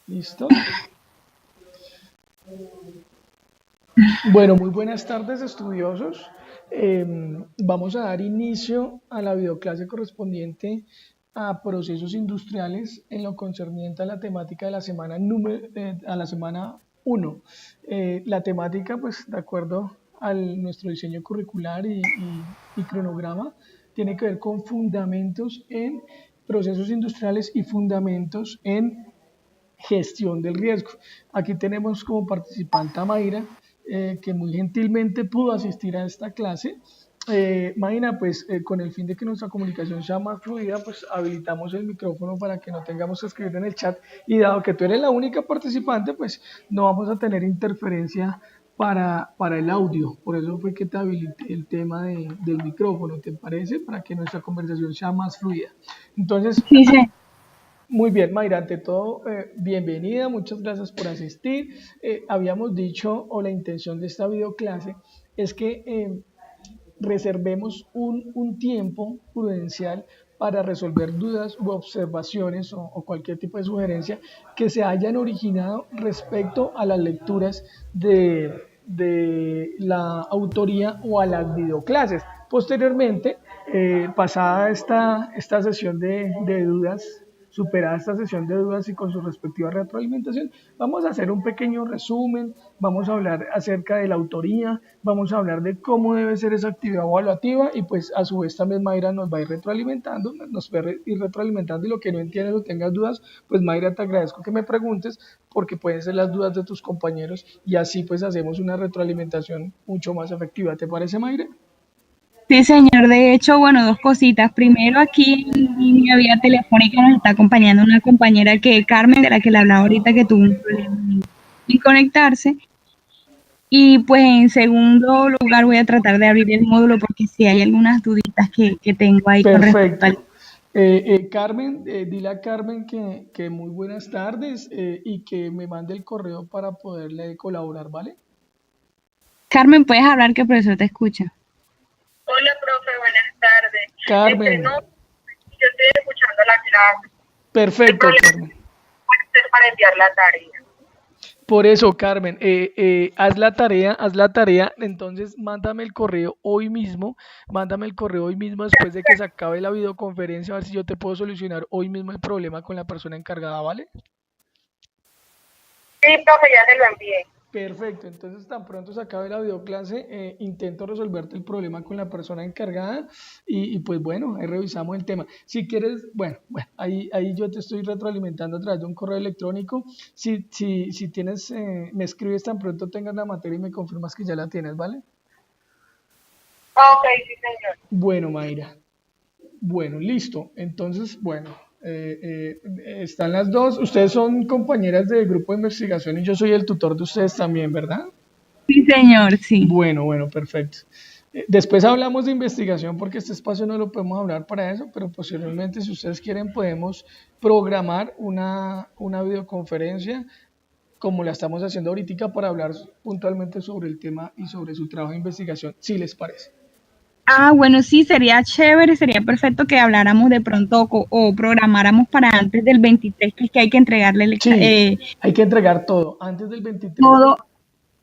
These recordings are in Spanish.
¿Listo? Bueno, muy buenas tardes, estudiosos. Vamos a dar inicio a la videoclase correspondiente a procesos industriales en lo concerniente a la temática de la semana a la semana 1. La temática, pues, de acuerdo a nuestro diseño curricular y cronograma, tiene que ver con fundamentos en procesos industriales y fundamentos en gestión del riesgo. Aquí tenemos como participante a Mayra, que muy gentilmente pudo asistir a esta clase. Mayra, pues con el fin de que nuestra comunicación sea más fluida, pues habilitamos el micrófono para que no tengamos que escribir en el chat y dado que tú eres la única participante, pues no vamos a tener interferencia para el audio. Por eso fue que te habilité el tema del micrófono, ¿te parece? Para que nuestra conversación sea más fluida. Entonces, Sí, sí. muy bien, Mayra, ante todo, bienvenida, muchas gracias por asistir. Habíamos dicho, o la intención de esta videoclase, es que reservemos un tiempo prudencial para resolver dudas u observaciones o cualquier tipo de sugerencia que se hayan originado respecto a las lecturas de la autoría o a las videoclases. Posteriormente, pasada esta sesión de dudas, superada esta sesión de dudas y con su respectiva retroalimentación, vamos a hacer un pequeño resumen, vamos a hablar acerca de la autoría, vamos a hablar de cómo debe ser esa actividad evaluativa y pues a su vez también Mayra nos va a ir retroalimentando, nos va a ir retroalimentando y lo que no entiendes o tengas dudas, pues Mayra te agradezco que me preguntes porque pueden ser las dudas de tus compañeros y así pues hacemos una retroalimentación mucho más efectiva. ¿Te parece, Mayra? Sí, señor. De hecho, bueno, dos cositas. Primero, aquí en línea vía telefónica nos está acompañando una compañera que, Carmen, de la que le hablaba ahorita, que tuvo un problema en conectarse. Y pues en segundo lugar voy a tratar de abrir el módulo porque sí hay algunas duditas que tengo ahí con respecto al... Perfecto. Carmen, dile a Carmen que muy buenas tardes y que me mande el correo para poderle colaborar, ¿vale? Carmen, ¿puedes hablar que el profesor te escucha? Hola, profe, buenas tardes. Carmen, No, yo estoy escuchando la clase. El perfecto, problema Carmen. puede ser para enviar la tarea. Por eso, Carmen, haz la tarea, entonces mándame el correo hoy mismo, mándame el correo hoy mismo después de que se acabe la videoconferencia, a ver si yo te puedo solucionar hoy mismo el problema con la persona encargada, ¿vale? Sí, profe, ya se lo envié. Perfecto, entonces tan pronto se acabe la videoclase, intento resolverte el problema con la persona encargada pues bueno, ahí revisamos el tema. Si quieres, bueno, ahí yo te estoy retroalimentando a través de un correo electrónico. Si tienes, me escribes tan pronto tengas la materia y me confirmas que ya la tienes, ¿vale? Ok, sí, señor. Bueno, Mayra. Bueno, listo. Entonces, bueno, están las dos. Ustedes son compañeras del grupo de investigación y yo soy el tutor de ustedes también, ¿verdad? Sí, señor, sí. Bueno, perfecto. Después hablamos de investigación porque este espacio no lo podemos hablar para eso, pero posiblemente si ustedes quieren podemos programar una videoconferencia como la estamos haciendo ahorita para hablar puntualmente sobre el tema y sobre su trabajo de investigación, si les parece. Ah, bueno, sí, sería chévere, sería perfecto que habláramos de pronto o programáramos para antes del 23, que es que hay que entregarle Sí, hay que entregar todo antes del 23. todo.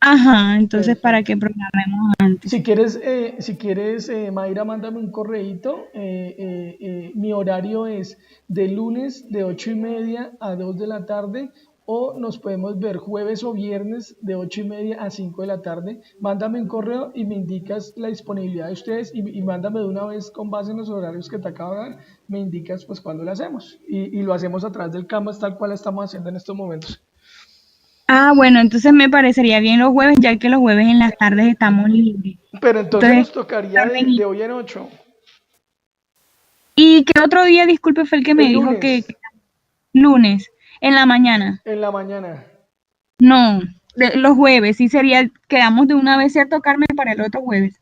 Ajá, entonces para Perfecto. que programemos antes. Si quieres, Mayra, mándame un correíto. Mi horario es de lunes de 8:30 a 2 de la tarde o nos podemos ver jueves o viernes de 8:30 a 5 de la tarde. Mándame un correo y me indicas la disponibilidad de ustedes y mándame de una vez con base en los horarios que te acabo de dar, me indicas pues cuándo lo hacemos. Y lo hacemos a través del Canvas tal cual estamos haciendo en estos momentos. Ah, bueno, entonces me parecería bien los jueves, ya que los jueves en las tardes estamos libres. Pero entonces Entonces, nos tocaría Carmen, de hoy en 8. ¿y qué otro día, disculpe, fue el que me El dijo lunes, lunes, en la mañana? en la mañana. No, los jueves, sí sería, quedamos de una vez, ¿cierto, Carmen, para el otro jueves?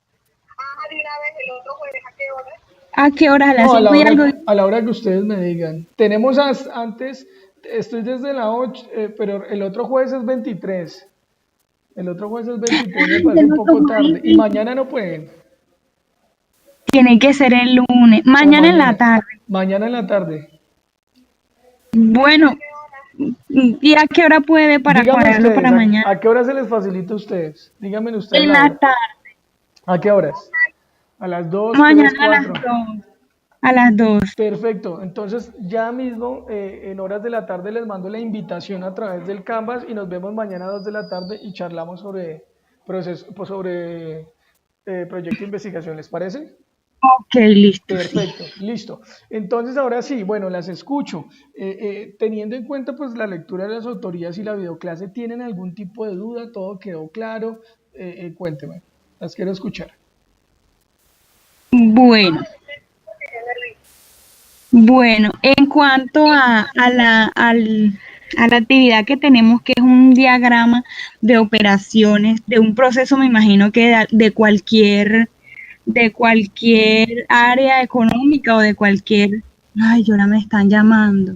Ah, de una vez el otro jueves, ¿a qué hora? ¿A qué hora? ¿A las No, 5 y algo? a la hora que ustedes me digan. Tenemos antes, estoy desde la 8, pero el otro jueves es 23. El otro jueves es 23, me parece El un otro poco jueves tarde. Y mañana no pueden. tiene que ser el lunes, O mañana en la mañana. tarde. Mañana en la tarde. Bueno, ¿A qué hora? ¿Y a qué hora puede para Díganme cuadrarlo para ustedes, mañana? ¿a qué hora se les facilita a ustedes? Díganme ustedes En la la hora. tarde, ¿A qué horas? ¿A las 2, 3, mañana a las 4? 2. A las 2. Perfecto, entonces ya mismo en horas de la tarde les mando la invitación a través del Canvas y nos vemos mañana a 2 de la tarde y charlamos sobre proceso, pues sobre proyecto de investigación, ¿les parece? Ok, listo, sí. Perfecto, listo. Entonces ahora sí, bueno, las escucho. Teniendo en cuenta pues la lectura de las autorías y la videoclase, ¿tienen algún tipo de duda? ¿Todo quedó claro? Cuénteme, las quiero escuchar. Bueno, bueno, en cuanto a la actividad que tenemos, que es un diagrama de operaciones, de un proceso, me imagino que de cualquier área económica o de cualquier, ay, ahora me están llamando.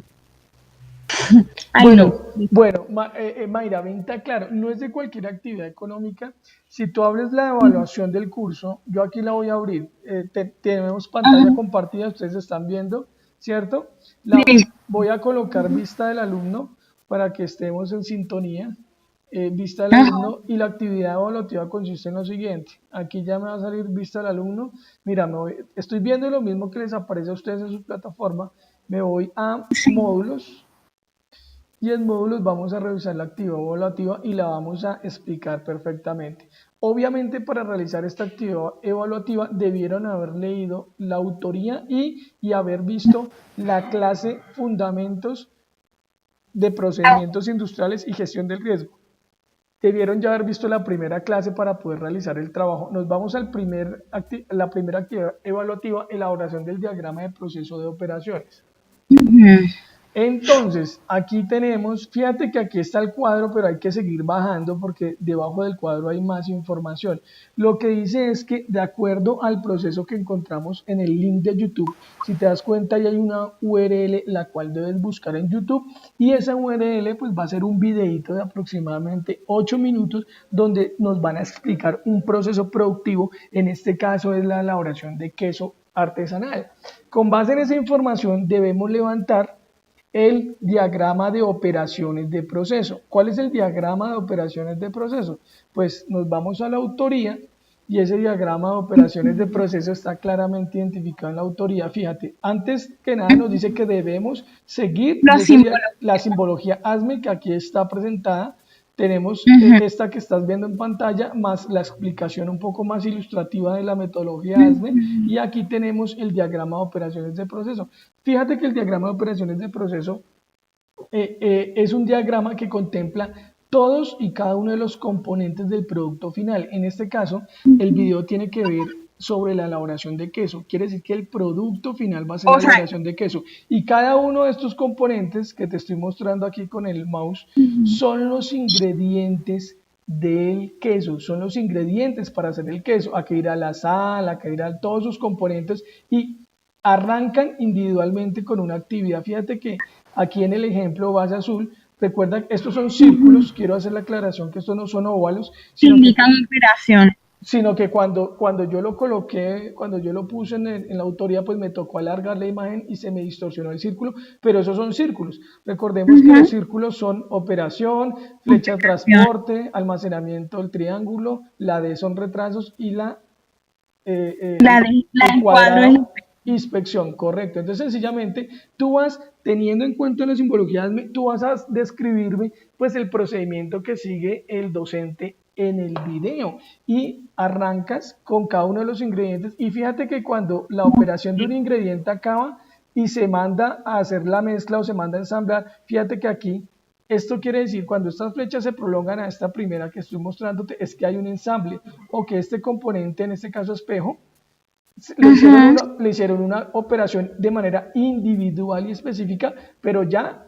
Ay, no. Bueno, Mayra, venta claro, no es de cualquier actividad económica. Si tú abres la evaluación del curso, yo aquí la voy a abrir. Tenemos pantalla Ajá, compartida, ustedes están viendo, ¿cierto? sí, Voy a colocar vista del alumno para que estemos en sintonía. Vista del ajá, alumno y la actividad evaluativa consiste en lo siguiente. Aquí ya me va a salir vista del alumno. Mira, estoy viendo lo mismo que les aparece a ustedes en su plataforma. Me voy a sí. módulos y en módulos vamos a revisar la actividad evaluativa y la vamos a explicar perfectamente. Obviamente para realizar esta actividad evaluativa debieron haber leído la autoría y haber visto la clase Fundamentos de Procedimientos Industriales y Gestión del Riesgo. Debieron ya haber visto la primera clase para poder realizar el trabajo. Nos vamos al la primera actividad evaluativa, elaboración del diagrama de proceso de operaciones. Ujú. Entonces, aquí tenemos, fíjate que aquí está el cuadro, pero hay que seguir bajando porque debajo del cuadro hay más información. Lo que dice es que de acuerdo al proceso que encontramos en el link de YouTube, si te das cuenta, ahí hay una URL la cual debes buscar en YouTube y esa URL pues va a ser un videito de aproximadamente 8 minutos donde nos van a explicar un proceso productivo, en este caso es la elaboración de queso artesanal. Con base en esa información debemos levantar el diagrama de operaciones de proceso. ¿Cuál es el diagrama de operaciones de proceso? Pues nos vamos a la autoría y ese diagrama de operaciones de proceso está claramente identificado en la autoría. Fíjate, antes que nada nos dice que debemos seguir y Los ese símbolos. la simbología ASME que aquí está presentada. Tenemos Ujú, esta que estás viendo en pantalla, más la explicación un poco más ilustrativa de la metodología ASME, ujú. y aquí tenemos el diagrama de operaciones de proceso. Fíjate que el diagrama de operaciones de proceso es un diagrama que contempla todos y cada uno de los componentes del producto final. En este caso, el video tiene que ver sobre la elaboración de queso. Quiere decir que el producto final va a ser la O sea, elaboración de queso. Y cada uno de estos componentes que te estoy mostrando aquí con el mouse ujú, son los ingredientes del queso, son los ingredientes para hacer el queso. Aquí irá la sal, aquí irán todos sus componentes y arrancan individualmente con una actividad. Fíjate que aquí en el ejemplo base azul, recuerda que estos son ujú. círculos, quiero hacer la aclaración que estos no son óvalos, Indican operaciones. sino que cuando yo lo coloqué, cuando yo lo puse en la autoría, pues me tocó alargar la imagen y se me distorsionó el círculo, pero esos son círculos. Recordemos que los Ujú. círculos son operación, flecha de Operación. transporte, almacenamiento del triángulo, la D son retrasos y La el del cuadro es cuadrado inspección, correcto. Entonces, sencillamente, tú vas, teniendo en cuenta la simbología, tú vas a describirme pues el procedimiento que sigue el docente en el video y arrancas con cada uno de los ingredientes y fíjate que cuando la operación de un ingrediente acaba y se manda a hacer la mezcla o se manda a ensamblar, fíjate que aquí esto quiere decir, cuando estas flechas se prolongan a esta primera que estoy mostrándote, es que hay un ensamble o que este componente, en este caso espejo, Ajá. le hicieron una operación de manera individual y específica, pero ya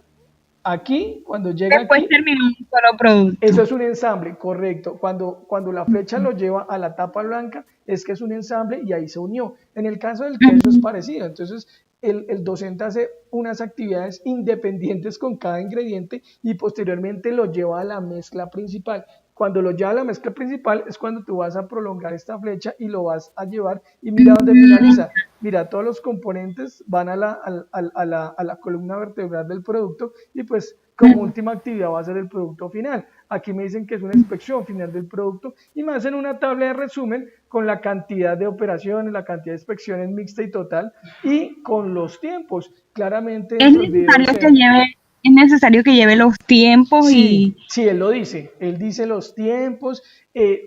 aquí, cuando llega Después aquí, terminó un solo producto. eso es un ensamble, correcto. Cuando la flecha lo lleva a la tapa blanca, es que es un ensamble y ahí se unió. En el caso del queso es Ujú. parecido. Entonces, el docente hace unas actividades independientes con cada ingrediente y posteriormente lo lleva a la mezcla principal. Cuando lo lleva a la mezcla principal es cuando tú vas a prolongar esta flecha y lo vas a llevar y mira dónde Mm, finaliza. Mira, todos los componentes van a la columna vertebral del producto y pues como última actividad va a ser el producto final. Aquí me dicen que es una inspección final del producto y me hacen una tabla de resumen con la cantidad de operaciones, la cantidad de inspecciones mixta y total y con los tiempos. Claramente Es dentro del video necesario que dice, lleve, es necesario que lleve los tiempos y sí, sí, él lo dice, él dice los tiempos,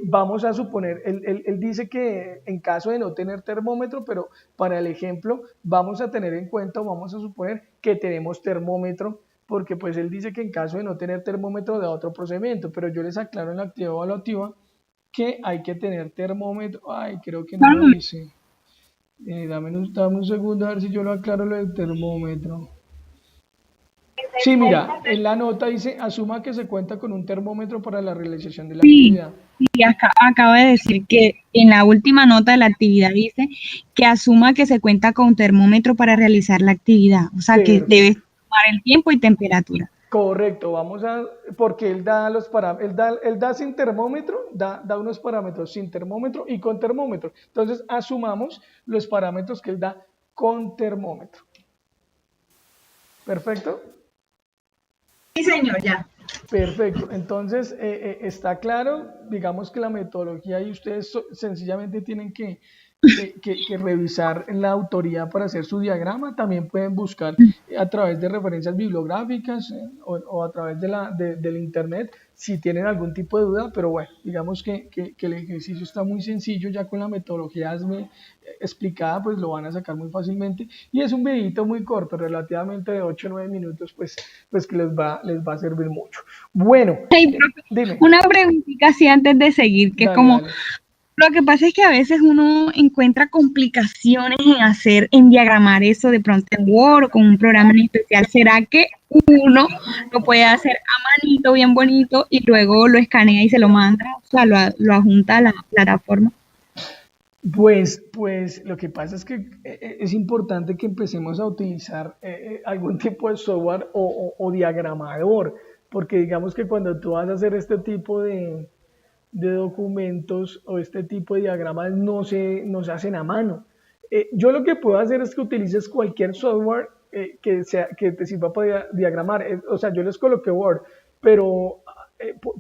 vamos a suponer, él dice que en caso de no tener termómetro, pero para el ejemplo vamos a tener en cuenta o vamos a suponer que tenemos termómetro, porque pues él dice que en caso de no tener termómetro da otro procedimiento, pero yo les aclaro en la actividad evaluativa que hay que tener termómetro, ay, creo que no lo dice, dame un segundo a ver si yo lo aclaro lo del termómetro. Sí, mira, en la nota dice, asuma que se cuenta con un termómetro para la realización de la sí, actividad. y acaba de decir que en la última nota de la actividad dice que asuma que se cuenta con termómetro para realizar la actividad, o sea que debe Perfecto. tomar el tiempo y temperatura. Correcto, porque él da los parámetros, él da sin termómetro, da unos parámetros sin termómetro y con termómetro. Entonces, asumamos los parámetros que él da con termómetro. Perfecto. Sí, señor, ya. Perfecto, entonces está claro, digamos que la metodología y ustedes sencillamente tienen que revisar la autoría para hacer su diagrama, también pueden buscar a través de referencias bibliográficas o a través del internet si tienen algún tipo de duda, pero bueno, digamos que el ejercicio está muy sencillo, ya con la metodología explicada, pues lo van a sacar muy fácilmente y es un videito muy corto, relativamente de 8 o 9 minutos, pues que les va a servir mucho. Bueno, Hey, profe, dime, una preguntita así antes de seguir, que es dale, como, dale. lo que pasa es que a veces uno encuentra complicaciones en diagramar eso de pronto en Word o con un programa en especial. ¿Será que uno lo puede hacer a manito bien bonito y luego lo escanea y se lo manda, o sea, lo adjunta a la plataforma? Pues lo que pasa es que es importante que empecemos a utilizar algún tipo de software o diagramador, porque digamos que cuando tú vas a hacer este tipo de documentos o este tipo de diagramas no se hacen a mano. Yo lo que puedo hacer es que utilices cualquier software que te sirva para diagramar. O sea, yo les coloqué Word, pero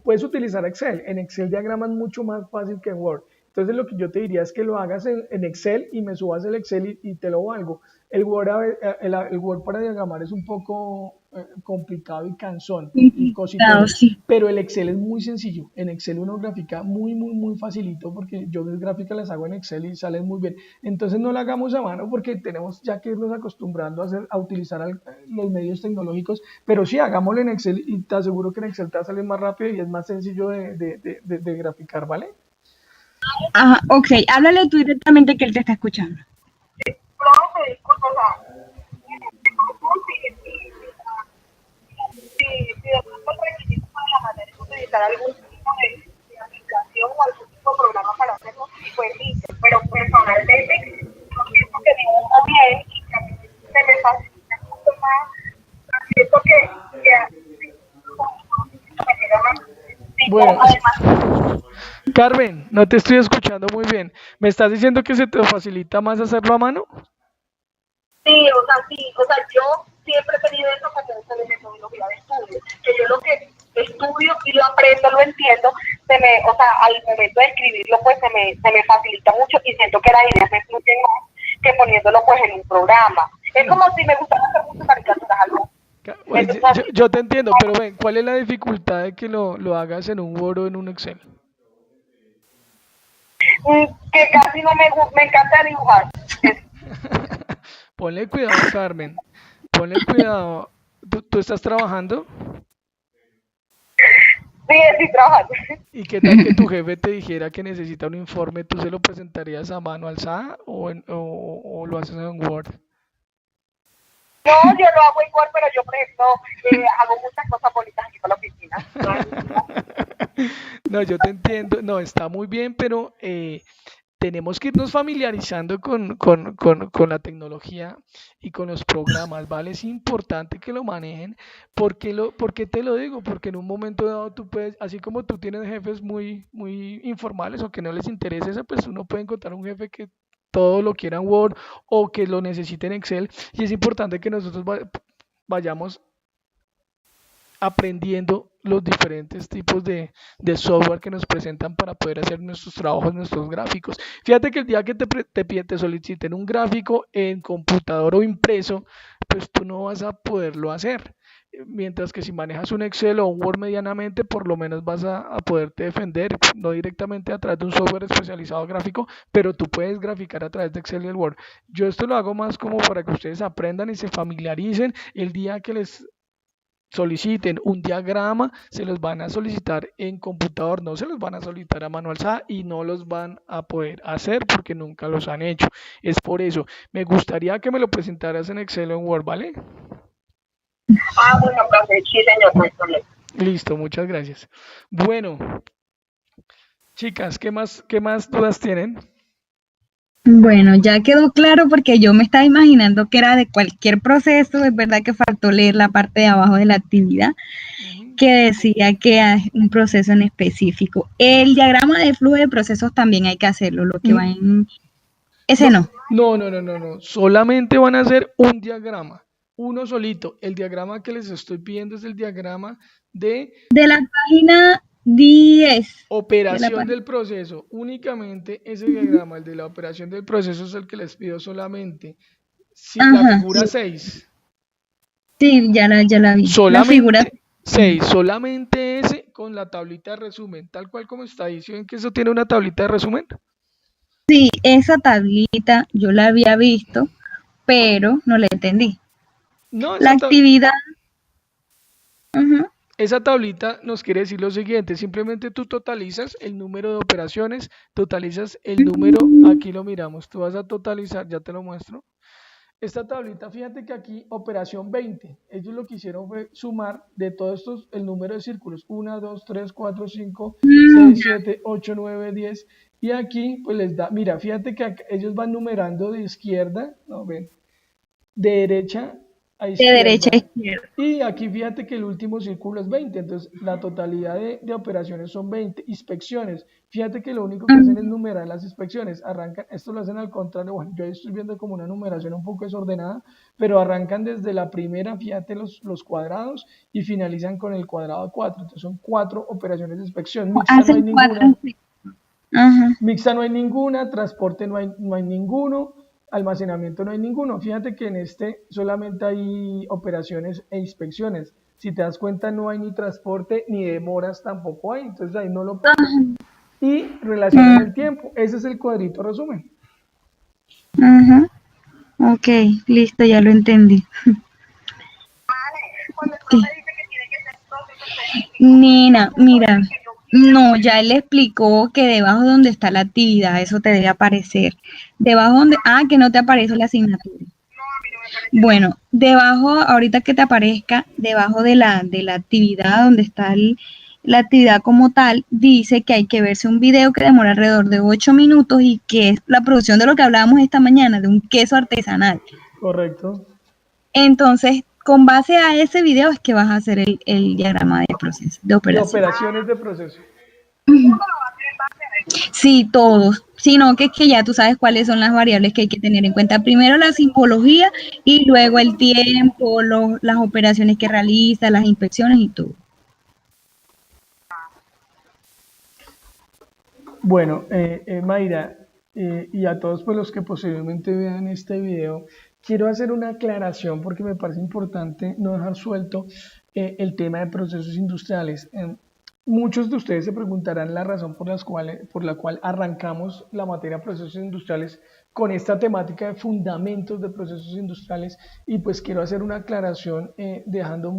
puedes utilizar Excel. En Excel diagramas mucho más fácil que en Word. Entonces lo que yo te diría es que lo hagas en Excel y me subas el Excel y te lo valgo. El Word para diagramar es un poco complicado y cansón y Complicado, cositero, sí. pero el Excel es muy sencillo. En Excel uno grafica muy, muy, muy facilito porque yo mis gráficas las hago en Excel y salen muy bien. Entonces no la hagamos a mano porque tenemos ya que irnos acostumbrando a utilizar los medios tecnológicos, pero sí, hagámoslo en Excel y te aseguro que en Excel te va a salir más rápido y es más sencillo de graficar, ¿vale? Ajá, ok, háblale tú directamente que él te está escuchando. Profe, disculpa, o sea, si de pronto el requisito para la materia es utilizar algún tipo de aplicación o algún tipo de programa para hacerlo, pues listo, pero personalmente yo siento que dibujo bien y que a mí se me facilita mucho más, siento que me queda más sencillo, Bueno, además. Carmen, no te estoy escuchando muy bien. ¿Me estás diciendo que se te facilita más hacerlo a mano? Sí, o sea, yo siempre he tenido eso como de metodología de estudio, que yo lo que estudio y lo aprendo, lo entiendo, o sea, al momento de escribirlo, pues se me facilita mucho y siento que las ideas me fluyen más que poniéndolo pues en un programa. Es como si me gustara hacer muchas caricaturas, algo. Pues, Entonces, yo te entiendo, pero ven, ¿cuál es la dificultad de que lo hagas en un Word o en un Excel? que casi no me encanta dibujar. Ponle cuidado, Carmen. Ponle cuidado. ¿Tú estás trabajando? Sí, estoy trabajando. ¿Y qué tal que tu jefe te dijera que necesita un informe? ¿Tú se lo presentarías a mano alzada o lo haces en Word? No, yo lo hago igual, pero yo, por ejemplo, hago muchas cosas bonitas aquí con la oficina. No, yo te entiendo. No, está muy bien, pero tenemos que irnos familiarizando con la tecnología y con los programas, ¿vale? Es importante que lo manejen. ¿Por qué te lo digo? Porque en un momento dado tú puedes, así como tú tienes jefes muy, muy informales o que no les interesa eso, pues uno puede encontrar un jefe que todo lo quiera en Word o que lo necesite en Excel. Y es importante que nosotros vayamos aprendiendo los diferentes tipos de software que nos presentan para poder hacer nuestros trabajos, nuestros gráficos. Fíjate que el día que te soliciten un gráfico en computador o impreso, pues tú no vas a poderlo hacer. Mientras que si manejas un Excel o un Word medianamente, por lo menos vas a poderte defender, no directamente a través de un software especializado gráfico, pero tú puedes graficar a través de Excel y el Word. Yo esto lo hago más como para que ustedes aprendan y se familiaricen el día que les soliciten un diagrama, se los van a solicitar en computador, no se los van a solicitar a mano alzada y no los van a poder hacer porque nunca los han hecho. Es por eso, me gustaría que me lo presentaras en Excel o en Word, ¿vale? Bueno, profe, sí, señor, no hay problema. Listo, muchas gracias. Bueno, chicas, qué más dudas tienen? Bueno, ya quedó claro porque yo me estaba imaginando que era de cualquier proceso. Es verdad que faltó leer la parte de abajo de la actividad Ujú. que decía que hay un proceso en específico. El diagrama de flujo de procesos también hay que hacerlo, lo que va Mm, en... Ese No, no. no. Solamente van a hacer un diagrama, uno solito. El diagrama que les estoy pidiendo es el diagrama de De la página 10. De la operación página. del proceso. Únicamente ese diagrama, el de la operación del proceso, es el que les pido solamente. Si la Ajá, figura 6, sí, ya la vi. La figura. solamente 6, solamente ese con la tablita de resumen, tal cual como está ahí. ¿Sí ven que eso tiene una tablita de resumen? Sí, esa tablita yo la había visto, pero no la entendí. No, La actividad. Ujú. esa tablita nos quiere decir lo siguiente, simplemente tú totalizas el número de operaciones, totalizas el número, aquí lo miramos, tú vas a totalizar, ya te lo muestro. Esta tablita, fíjate que aquí operación 20, ellos lo que hicieron fue sumar de todos estos el número de círculos, 1, 2, 3, 4, 5, 6, 7, 8, 9, 10, y aquí pues les da, mira, fíjate que ellos van numerando de izquierda, no ven, de derecha a De derecha a izquierda. izquierda. Y aquí fíjate que el último círculo es 20, entonces la totalidad de operaciones son 20. Inspecciones, fíjate que lo único que hacen es numerar las inspecciones, arrancan, esto lo hacen al contrario, bueno, yo estoy viendo como una numeración un poco desordenada, pero arrancan desde la primera, fíjate los cuadrados y finalizan con el cuadrado 4, entonces son 4 operaciones de inspección, mixta no hay Hacen ninguna, cuatro. Ajá. mixta no hay ninguna, transporte no hay ninguno, almacenamiento no hay ninguno. Fíjate que en este solamente hay operaciones e inspecciones. Si te das cuenta, no hay ni transporte ni demoras tampoco hay, entonces ahí no lo ponen. Y relacionan el tiempo. Ese es el cuadrito resumen. Ajá. Ok, listo, ya lo entendí. Cuando el Sí. profe dice que tiene que ser un proceso específico, Nina, un mira, proceso que yo quiera, no, ya él explicó que debajo donde está la actividad, eso te debe aparecer. Debajo donde, que no te aparece la asignatura. no, a mí no me parece nada. Bueno, debajo, ahorita que te aparezca, debajo de la actividad, donde está la actividad como tal, dice que hay que verse un video que demora alrededor de 8 minutos y que es la producción de lo que hablábamos esta mañana, de un queso artesanal. Correcto. Entonces, con base a ese video es que vas a hacer el diagrama de proceso, de De operación. operaciones de proceso. Todo lo va a hacer en base a eso. Sí, todos, sino que es que ya tú sabes cuáles son las variables que hay que tener en cuenta. Primero la simbología y luego el tiempo, las operaciones que realiza, las inspecciones y todo. Bueno, Mayra, y a todos pues, los que posiblemente vean este video, quiero hacer una aclaración porque me parece importante no dejar suelto el tema de procesos industriales. Muchos de ustedes se preguntarán la razón por la cual arrancamos la materia de procesos industriales con esta temática de fundamentos de procesos industriales y pues quiero hacer una aclaración dejando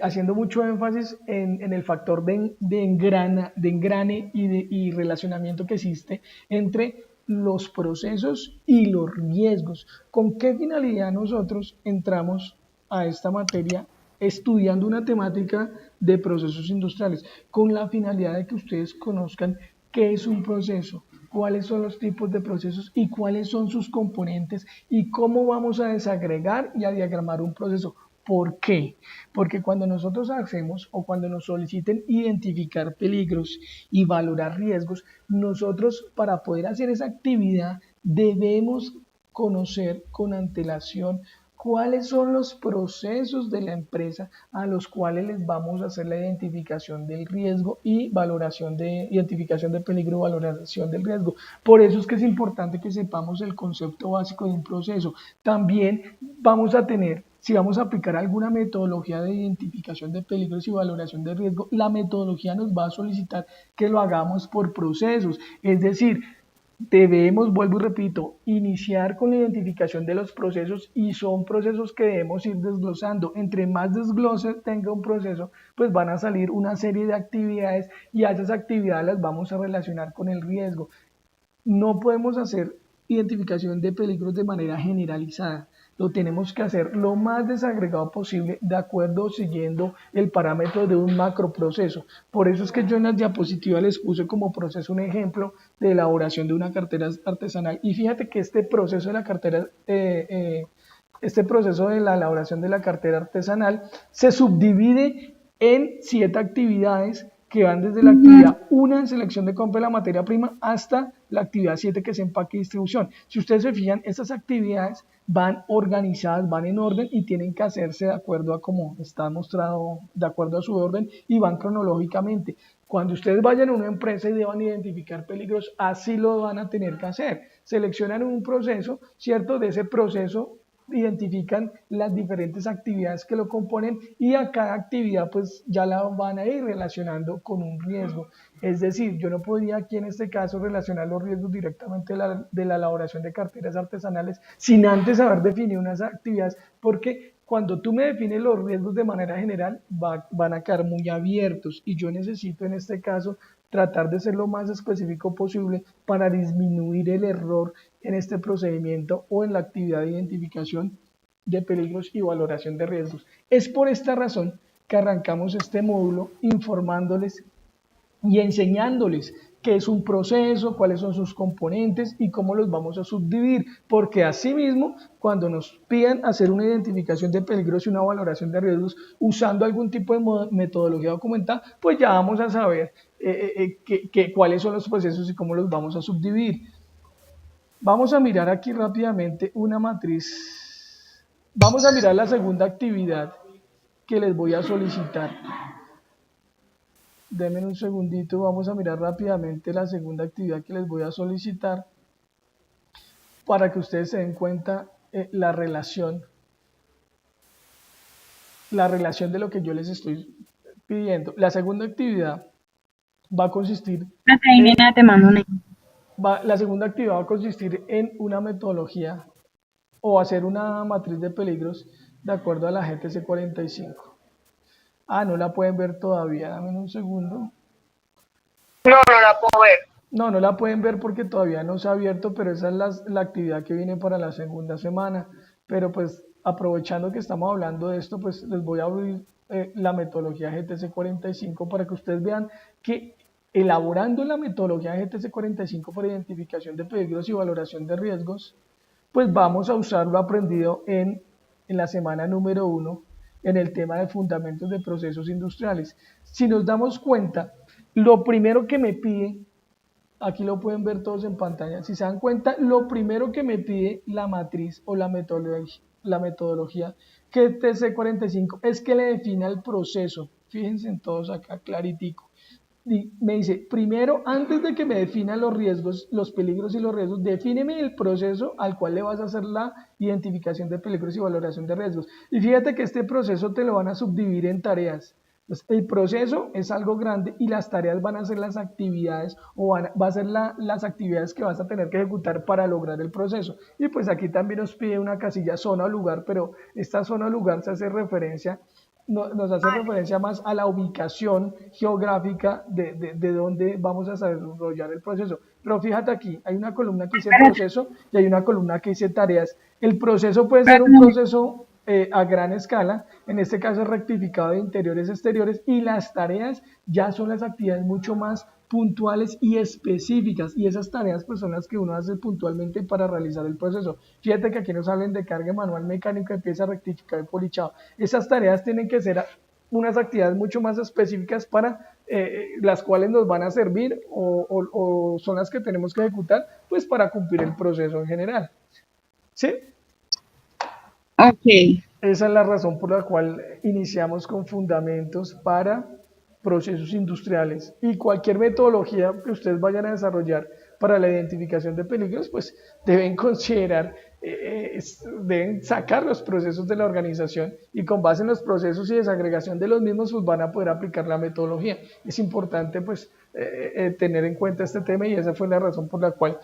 haciendo mucho énfasis en el factor de engrane y relacionamiento que existe entre los procesos y los riesgos. ¿Con qué finalidad nosotros entramos a esta materia estudiando una temática de procesos industriales? Con la finalidad de que ustedes conozcan qué es un proceso, cuáles son los tipos de procesos y cuáles son sus componentes y cómo vamos a desagregar y a diagramar un proceso. ¿Por qué? Porque cuando nosotros hacemos o cuando nos soliciten identificar peligros y valorar riesgos, nosotros para poder hacer esa actividad debemos conocer con antelación cuáles son los procesos de la empresa a los cuales les vamos a hacer la identificación del riesgo y valoración de identificación de peligro, valoración del riesgo. Por eso es que es importante que sepamos el concepto básico de un proceso. También vamos a tener, si vamos a aplicar alguna metodología de identificación de peligros y valoración de riesgo, la metodología nos va a solicitar que lo hagamos por procesos, es decir, debemos, vuelvo y repito, iniciar con la identificación de los procesos y son procesos que debemos ir desglosando. Entre más desglose tenga un proceso, pues van a salir una serie de actividades y a esas actividades las vamos a relacionar con el riesgo. No podemos hacer identificación de peligros de manera generalizada. Lo tenemos que hacer lo más desagregado posible de acuerdo siguiendo el parámetro de un macroproceso. Por eso es que yo en las diapositivas les puse como proceso un ejemplo de elaboración de una cartera artesanal. Y fíjate que este proceso de la cartera, este proceso de la elaboración de la cartera artesanal se subdivide en 7 actividades que van desde la actividad 1 en selección de compra de la materia prima hasta la actividad 7 que es empaque y distribución. Si ustedes se fijan, estas actividades van organizadas, van en orden y tienen que hacerse de acuerdo a como está mostrado, de acuerdo a su orden y van cronológicamente. Cuando ustedes vayan a una empresa y deban identificar peligros, así lo van a tener que hacer. Seleccionan un proceso, ¿cierto? De ese proceso identifican las diferentes actividades que lo componen y a cada actividad pues ya la van a ir relacionando con un riesgo. Es decir, yo no podría aquí en este caso relacionar los riesgos directamente de la elaboración de carteras artesanales sin antes haber definido unas actividades, porque cuando tú me defines los riesgos de manera general van a quedar muy abiertos y yo necesito en este caso tratar de ser lo más específico posible para disminuir el error en este procedimiento o en la actividad de identificación de peligros y valoración de riesgos. Es por esta razón que arrancamos este módulo informándoles y enseñándoles qué es un proceso, cuáles son sus componentes y cómo los vamos a subdividir, porque asimismo, cuando nos pidan hacer una identificación de peligros y una valoración de riesgos usando algún tipo de metodología documentada, pues ya vamos a saber cuáles son los procesos y cómo los vamos a subdividir. Vamos a mirar aquí rápidamente una matriz. Vamos a mirar la segunda actividad que les voy a solicitar. Denme un segundito, vamos a mirar rápidamente la segunda actividad que les voy a solicitar para que ustedes se den cuenta la relación de lo que yo les estoy pidiendo. La segunda actividad va a consistir la segunda actividad va a consistir en una metodología o hacer una matriz de peligros de acuerdo a la GTC 45. Ah, no la pueden ver todavía, dame un segundo. No la puedo ver. No la pueden ver porque todavía no se ha abierto, pero esa es la actividad que viene para la segunda semana. Pero pues aprovechando que estamos hablando de esto, pues les voy a abrir la metodología GTC 45 para que ustedes vean que elaborando la metodología GTC 45 para identificación de peligros y valoración de riesgos, pues vamos a usar lo aprendido en la semana número 1 en el tema de fundamentos de procesos industriales. Si nos damos cuenta, lo primero que me pide, aquí lo pueden ver todos en pantalla, si se dan cuenta, lo primero que me pide la matriz o la metodología GTC 45 es que le defina el proceso. Fíjense en todos acá, claritico. Y me dice, primero, antes de que me definan los riesgos, los peligros y los riesgos, defíneme el proceso al cual le vas a hacer la identificación de peligros y valoración de riesgos. Y fíjate que este proceso te lo van a subdividir en tareas. Entonces, el proceso es algo grande y las tareas van a ser las actividades o va a ser las actividades que vas a tener que ejecutar para lograr el proceso. Y pues aquí también nos pide una casilla zona o lugar, pero esta zona o lugar se hace referencia nos hace referencia más a la ubicación geográfica de donde vamos a desarrollar el proceso. Pero fíjate aquí, hay una columna que dice proceso y hay una columna que dice tareas. El proceso puede ser un proceso a gran escala, en este caso rectificado de interiores exteriores, y las tareas ya son las actividades mucho más puntuales y específicas, y esas tareas pues son las que uno hace puntualmente para realizar el proceso. Fíjate que aquí nos hablan de carga manual, mecánica, de pieza, rectificado y polichado. Esas tareas tienen que ser unas actividades mucho más específicas para las cuales nos van a servir o son las que tenemos que ejecutar pues para cumplir el proceso en general. ¿Sí? Ok, Esa es la razón por la cual iniciamos con fundamentos para procesos industriales y cualquier metodología que ustedes vayan a desarrollar para la identificación de peligros, pues deben considerar, deben sacar los procesos de la organización y con base en los procesos y desagregación de los mismos, pues van a poder aplicar la metodología. Es importante, pues, tener en cuenta este tema y esa fue la razón por la cual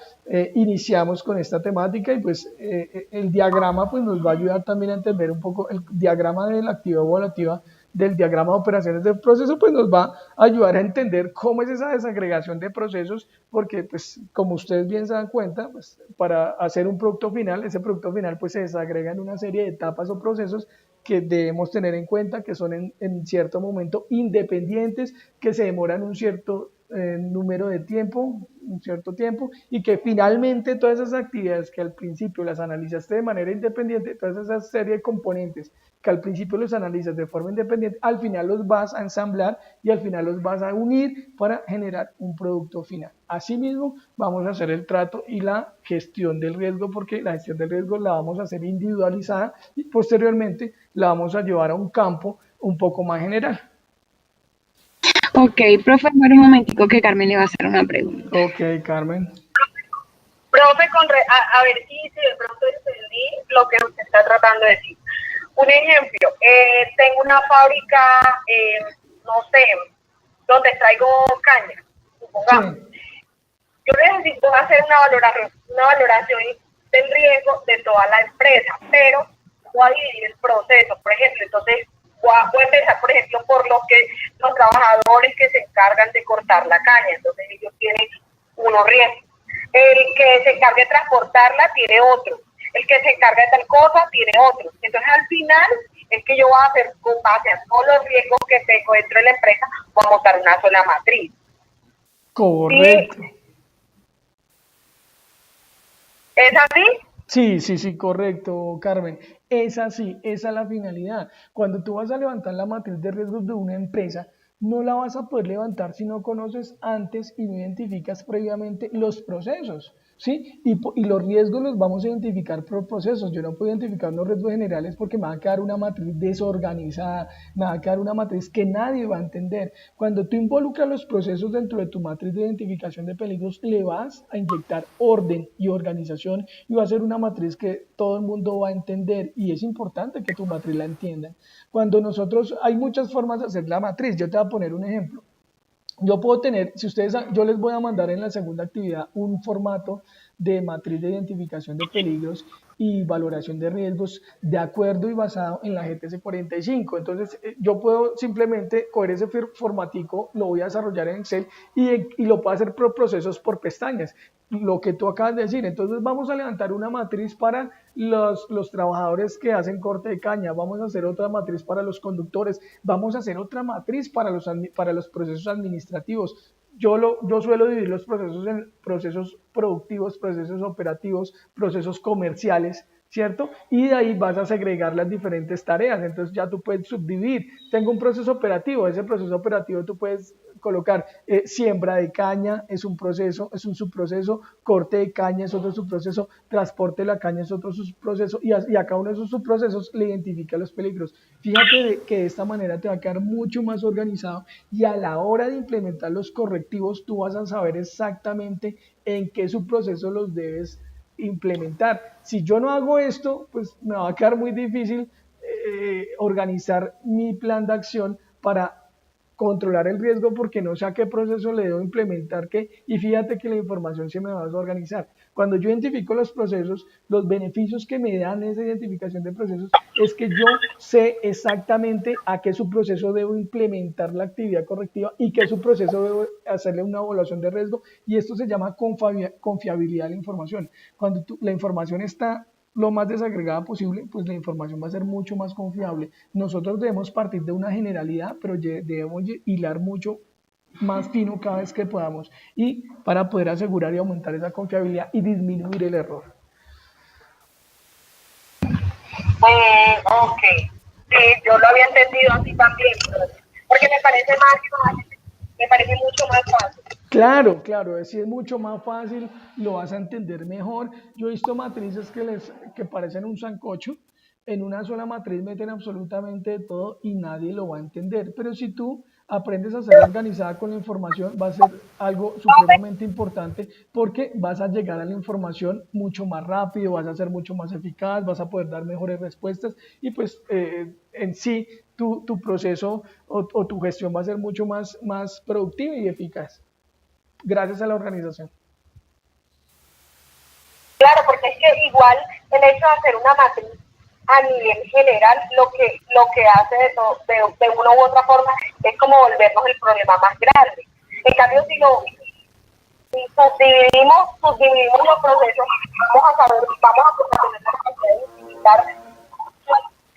iniciamos con esta temática y pues el diagrama pues nos va a ayudar también a entender un poco el diagrama de la actividad evaluativa del diagrama de operaciones del proceso, pues nos va a ayudar a entender cómo es esa desagregación de procesos, porque pues como ustedes bien se dan cuenta, pues para hacer un producto final, ese producto final pues se desagrega en una serie de etapas o procesos que debemos tener en cuenta, que son en cierto momento independientes, que se demoran un cierto número de tiempo, un cierto tiempo, y que finalmente todas esas actividades que al principio las analizaste de manera independiente, todas esas serie de componentes que al principio los analizas de forma independiente, al final los vas a ensamblar y al final los vas a unir para generar un producto final. Asimismo, vamos a hacer el trato y la gestión del riesgo, porque la gestión del riesgo la vamos a hacer individualizada y posteriormente la vamos a llevar a un campo un poco más general. ok, profe, espera un momentico que Carmen le va a hacer una pregunta. Ok, Carmen. Profe, a ver si de pronto entendí lo que usted está tratando de decir. Un ejemplo, tengo una fábrica, no sé, donde traigo caña, supongamos. Sí, Yo necesito hacer una valoración del riesgo de toda la empresa, pero voy a dividir el proceso, por ejemplo, entonces voy a empezar, por ejemplo, por los trabajadores que se encargan de cortar la caña, entonces ellos tienen unos riesgos. El que se encarga de transportarla tiene otro, el que se encarga de tal cosa tiene otro. Entonces al final es que yo voy a hacer, con base a todos los riesgos que tengo dentro de la empresa, voy a montar una sola matriz. correcto. ¿Sí? ¿Es así? Sí, sí, sí, correcto, Carmen. Es así, esa es la finalidad. Cuando tú vas a levantar la matriz de riesgos de una empresa, no la vas a poder levantar si no conoces antes y no identificas previamente los procesos, ¿sí? Y los riesgos los vamos a identificar por procesos. Yo no puedo identificar los riesgos generales porque me va a quedar una matriz desorganizada, me va a quedar una matriz que nadie va a entender. Cuando tú involucras los procesos dentro de tu matriz de identificación de peligros, le vas a inyectar orden y organización y va a ser una matriz que todo el mundo va a entender y es importante que tu matriz la entienda. Cuando nosotros, hay muchas formas de hacer la matriz, yo te voy a poner un ejemplo. Yo puedo tener, si ustedes, yo les voy a mandar en la segunda actividad un formato de matriz de identificación de peligros y valoración de riesgos de acuerdo y basado en la GTC 45. Entonces, yo puedo simplemente coger ese formatico, lo voy a desarrollar en Excel y lo puedo hacer por procesos por pestañas, lo que tú acabas de decir. Entonces, vamos a levantar una matriz para los trabajadores que hacen corte de caña, vamos a hacer otra matriz para los conductores, vamos a hacer otra matriz para los procesos administrativos. Yo suelo dividir los procesos en procesos productivos, procesos operativos, procesos comerciales, ¿cierto? Y de ahí vas a segregar las diferentes tareas. Entonces ya tú puedes subdividir. Tengo un proceso operativo, ese proceso operativo tú puedes colocar siembra de caña es un proceso, es un subproceso, corte de caña es otro subproceso, transporte de la caña es otro subproceso y a cada uno de esos subprocesos le identifica los peligros. Fíjate que de esta manera te va a quedar mucho más organizado y a la hora de implementar los correctivos tú vas a saber exactamente en qué subproceso los debes implementar. Si yo no hago esto, pues me va a quedar muy difícil organizar mi plan de acción para controlar el riesgo porque no sé a qué proceso le debo implementar qué y fíjate que la información se me va a desorganizar. Cuando yo identifico los procesos, los beneficios que me dan esa identificación de procesos es que yo sé exactamente a qué subproceso debo implementar la actividad correctiva y qué subproceso debo hacerle una evaluación de riesgo y esto se llama confiabilidad de la información. Cuando la información está lo más desagregada posible, pues la información va a ser mucho más confiable. Nosotros debemos partir de una generalidad, pero debemos hilar mucho más fino cada vez que podamos y para poder asegurar y aumentar esa confiabilidad y disminuir el error. Ok. Sí, yo lo había entendido así también, porque me parece más fácil, me parece mucho más fácil. Claro, claro, así es mucho más fácil, lo vas a entender mejor. Yo he visto matrices que parecen un sancocho en una sola matriz meten absolutamente de todo y nadie lo va a entender. Pero si tú aprendes a ser organizada con la información, va a ser algo supremamente importante porque vas a llegar a la información mucho más rápido, vas a ser mucho más eficaz, vas a poder dar mejores respuestas y pues en sí tu proceso o tu gestión va a ser mucho más productiva y eficaz gracias a la organización. Claro, porque es que igual el hecho de hacer una matriz a nivel general lo que hace de una u otra forma es como volvernos el problema más grande. En cambio, si subdividimos los procesos, vamos a saber, vamos a tener la capacidad de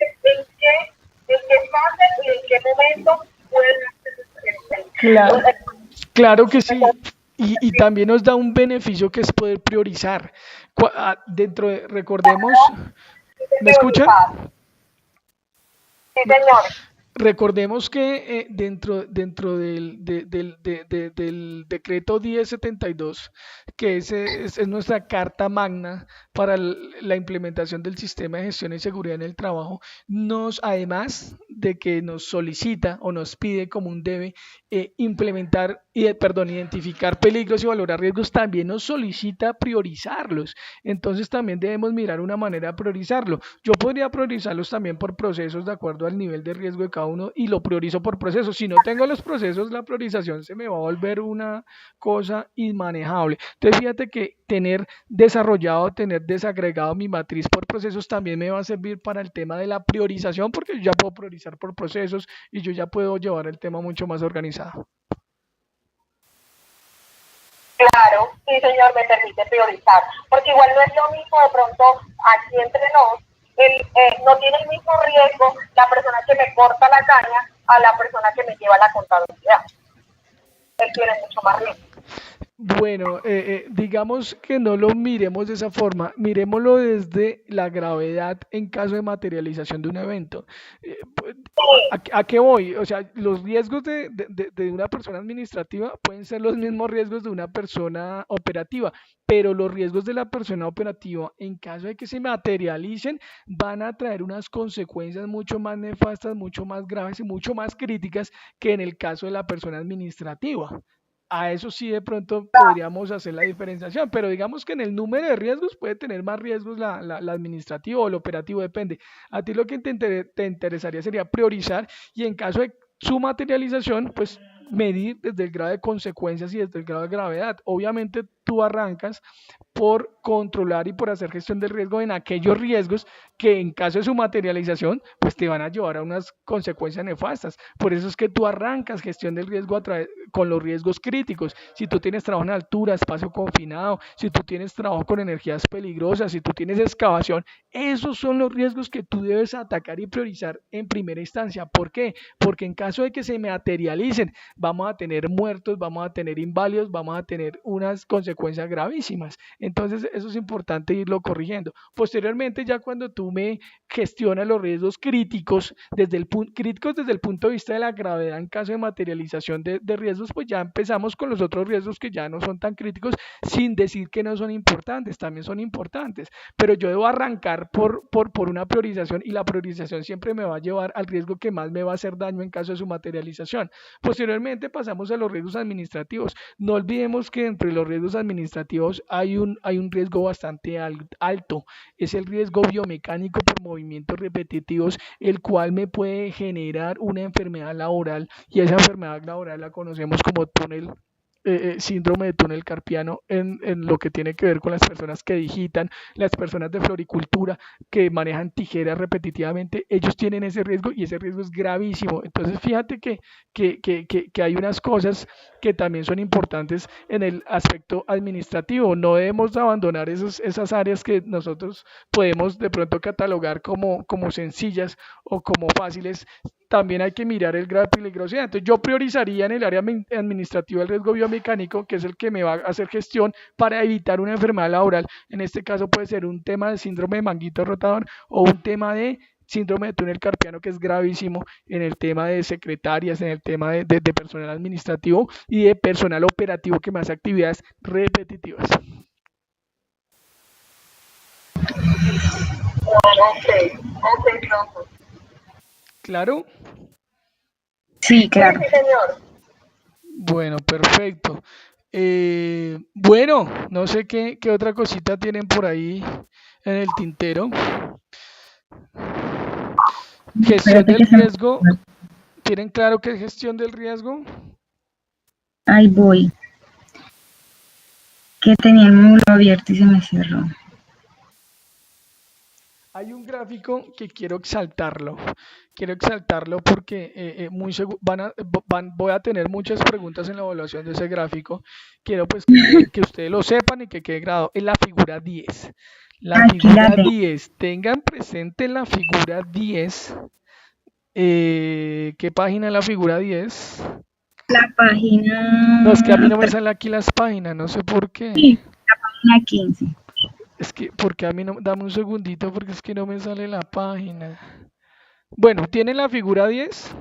identificar en qué fase y en qué momento Claro, pueden claro que sí. Y también nos da un beneficio que es poder priorizar. Recordemos, ¿me escuchan? priorizar. Sí, señores. Recordemos que dentro del decreto 1072, que es nuestra carta magna para la implementación del sistema de gestión y seguridad en el trabajo, además de que nos solicita o nos pide como un debe identificar peligros y valorar riesgos, también nos solicita priorizarlos. Entonces también debemos mirar una manera de priorizarlo. Yo podría priorizarlos también por procesos de acuerdo al nivel de riesgo de cada uno y lo priorizo por procesos. Si no tengo los procesos, la priorización se me va a volver una cosa inmanejable. Entonces fíjate que tener desagregado mi matriz por procesos también me va a servir para el tema de la priorización porque yo ya puedo priorizar por procesos y yo ya puedo llevar el tema mucho más organizado. Claro, sí, señor, me permite priorizar. Porque igual no es lo mismo de pronto aquí entre nos, no tiene el mismo riesgo la persona que me corta la caña a la persona que me lleva la contabilidad. Él tiene mucho más riesgo. Bueno, digamos que no lo miremos de esa forma, miremoslo desde la gravedad en caso de materialización de un evento. Pues, ¿a qué voy? O sea, los riesgos de una persona administrativa pueden ser los mismos riesgos de una persona operativa, pero los riesgos de la persona operativa, en caso de que se materialicen, van a traer unas consecuencias mucho más nefastas, mucho más graves y mucho más críticas que en el caso de la persona administrativa. A eso sí de pronto podríamos hacer la diferenciación, pero digamos que en el número de riesgos puede tener más riesgos la administrativa o el operativo, depende. A ti lo que te interesaría sería priorizar y en caso de su materialización, pues medir desde el grado de consecuencias y desde el grado de gravedad. Obviamente tú arrancas por controlar y por hacer gestión del riesgo en aquellos riesgos que en caso de su materialización, pues te van a llevar a unas consecuencias nefastas. Por eso es que tú arrancas gestión del riesgo con los riesgos críticos. Si tú tienes trabajo en altura, espacio confinado, si tú tienes trabajo con energías peligrosas, si tú tienes excavación, esos son los riesgos que tú debes atacar y priorizar en primera instancia. ¿Por qué? Porque en caso de que se materialicen, vamos a tener muertos, vamos a tener inválidos, vamos a tener unas consecuencias gravísimas. Entonces, eso es importante irlo corrigiendo. Posteriormente, ya cuando tú me gestionas los riesgos críticos desde el punto de vista de la gravedad en caso de materialización de riesgos, pues ya empezamos con los otros riesgos que ya no son tan críticos, sin decir que no son importantes, también son importantes. Pero yo debo arrancar por una priorización y la priorización siempre me va a llevar al riesgo que más me va a hacer daño en caso de su materialización. Posteriormente pasamos a los riesgos administrativos. No olvidemos que entre los riesgos administrativos hay un riesgo bastante alto, es el riesgo biomecánico por movimientos repetitivos, el cual me puede generar una enfermedad laboral y esa enfermedad laboral la conocemos como síndrome de túnel carpiano en lo que tiene que ver con las personas que digitan, las personas de floricultura que manejan tijeras repetitivamente, ellos tienen ese riesgo y ese riesgo es gravísimo. Entonces fíjate que hay unas cosas que también son importantes en el aspecto administrativo. No debemos abandonar esas áreas que nosotros podemos de pronto catalogar como sencillas o como fáciles. También hay que mirar el grado de peligrosidad. Entonces yo priorizaría en el área administrativa el riesgo biomecánico, que es el que me va a hacer gestión para evitar una enfermedad laboral. En este caso puede ser un tema de síndrome de manguito rotador o un tema de síndrome de túnel carpiano, que es gravísimo en el tema de secretarias, en el tema de personal administrativo y de personal operativo que me hace actividades repetitivas. Ok, ok, profe. ¿Claro? Sí, Sí, claro. sí, señor. Bueno, perfecto. Bueno, no sé qué otra cosita tienen por ahí en el tintero. Gestión Espérate del que se me... riesgo. ¿Tienen claro qué es gestión del riesgo? Ahí voy. Que tenía el módulo abierto y se me cerró. Hay un gráfico que quiero exaltarlo. Quiero exaltarlo porque voy a tener muchas preguntas en la evaluación de ese gráfico. Quiero pues que ustedes lo sepan y que quede grabado. Es la figura 10. La Aquí la figura tengo. 10. Tengan presente la figura 10. ¿Qué página es la figura 10? La No, es que a mí página... no me salen aquí las páginas, no sé por qué. Sí, la página 15. Es que, porque a mí no, dame un segundito porque es que no me sale la página. Bueno, ¿tiene la figura 10?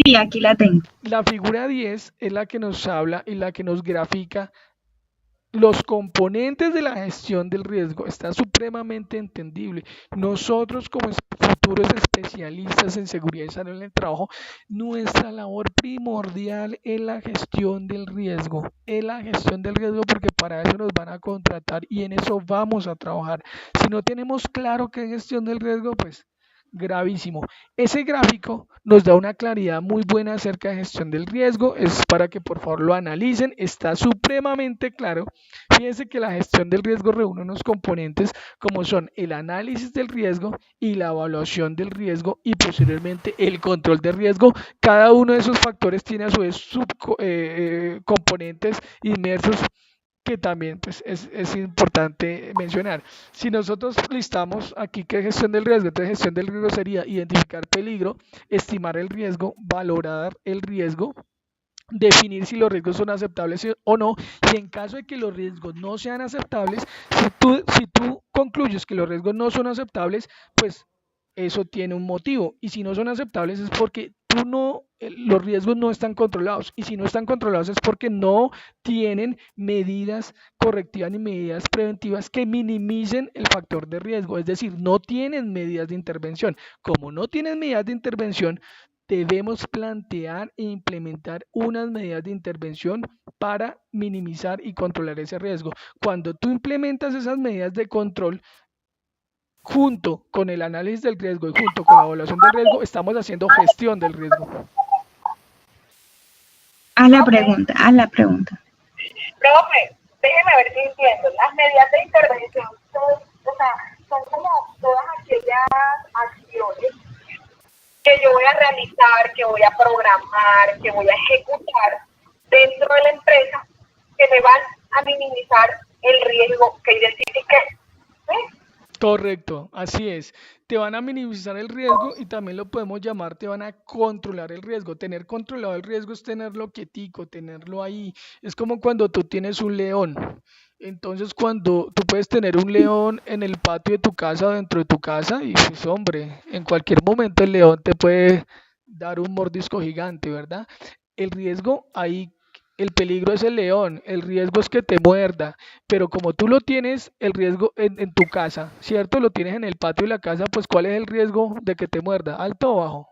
Sí, aquí la tengo. La figura 10 es la que nos habla y la que nos grafica los componentes de la gestión del riesgo. Está supremamente entendible. Nosotros como futuros especialistas en seguridad y salud en el trabajo, nuestra labor primordial es la gestión del riesgo. Es la gestión del riesgo porque para eso nos van a contratar y en eso vamos a trabajar. Si no tenemos claro qué es gestión del riesgo, pues gravísimo. Ese gráfico nos da una claridad muy buena acerca de gestión del riesgo. Es para que por favor lo analicen. Está supremamente claro. Fíjense que la gestión del riesgo reúne unos componentes como son el análisis del riesgo y la evaluación del riesgo y posteriormente el control de riesgo. Cada uno de esos factores tiene a su vez componentes inmersos que también pues, es importante mencionar. Si nosotros listamos aquí qué es gestión del riesgo, entonces gestión del riesgo sería identificar peligro, estimar el riesgo, valorar el riesgo, definir si los riesgos son aceptables o no, y en caso de que los riesgos no sean aceptables, si tú concluyes que los riesgos no son aceptables, pues eso tiene un motivo, y si no son aceptables es porque los riesgos no están controlados, y si no están controlados es porque no tienen medidas correctivas ni medidas preventivas que minimicen el factor de riesgo, es decir, no tienen medidas de intervención. Como no tienen medidas de intervención, debemos plantear e implementar unas medidas de intervención para minimizar y controlar ese riesgo. Cuando tú implementas esas medidas de control junto con el análisis del riesgo y junto con la evaluación del riesgo, estamos haciendo gestión del riesgo. Haz la Ok. pregunta, haz la pregunta. Profe, déjeme ver si entiendo. Las medidas de intervención son, o sea, son como todas aquellas acciones que yo voy a realizar, que voy a programar, que voy a ejecutar dentro de la empresa que me van a minimizar el riesgo que identifique. ¿Sí? Correcto, así es. Te van a minimizar el riesgo y también lo podemos llamar, te van a controlar el riesgo. Tener controlado el riesgo es tenerlo quietico, tenerlo ahí. Es como cuando tú tienes un león. Entonces, cuando tú puedes tener un león en el patio de tu casa o dentro de tu casa, y pues, hombre, en cualquier momento el león te puede dar un mordisco gigante, ¿verdad? El riesgo ahí, el peligro es el león, el riesgo es que te muerda, pero como tú lo tienes, el riesgo en tu casa, ¿cierto? Lo tienes en el patio de la casa, pues ¿cuál es el riesgo de que te muerda? ¿Alto o bajo?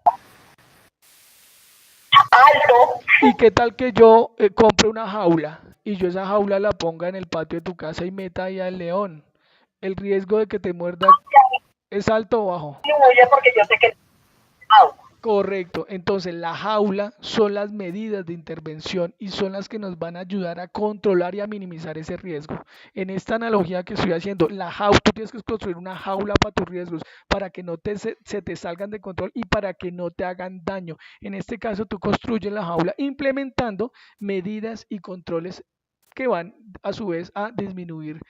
Alto. ¿Y qué tal que yo compre una jaula y yo esa jaula la ponga en el patio de tu casa y meta ahí al león? ¿El riesgo de que te muerda es alto o bajo? Disminuye porque yo sé que es alto. Correcto, entonces la jaula son las medidas de intervención y son las que nos van a ayudar a controlar y a minimizar ese riesgo. En esta analogía que estoy haciendo, tú tienes que construir una jaula para tus riesgos, para que no se te salgan de control y para que no te hagan daño. En este caso, tú construyes la jaula implementando medidas y controles que van a su vez a disminuir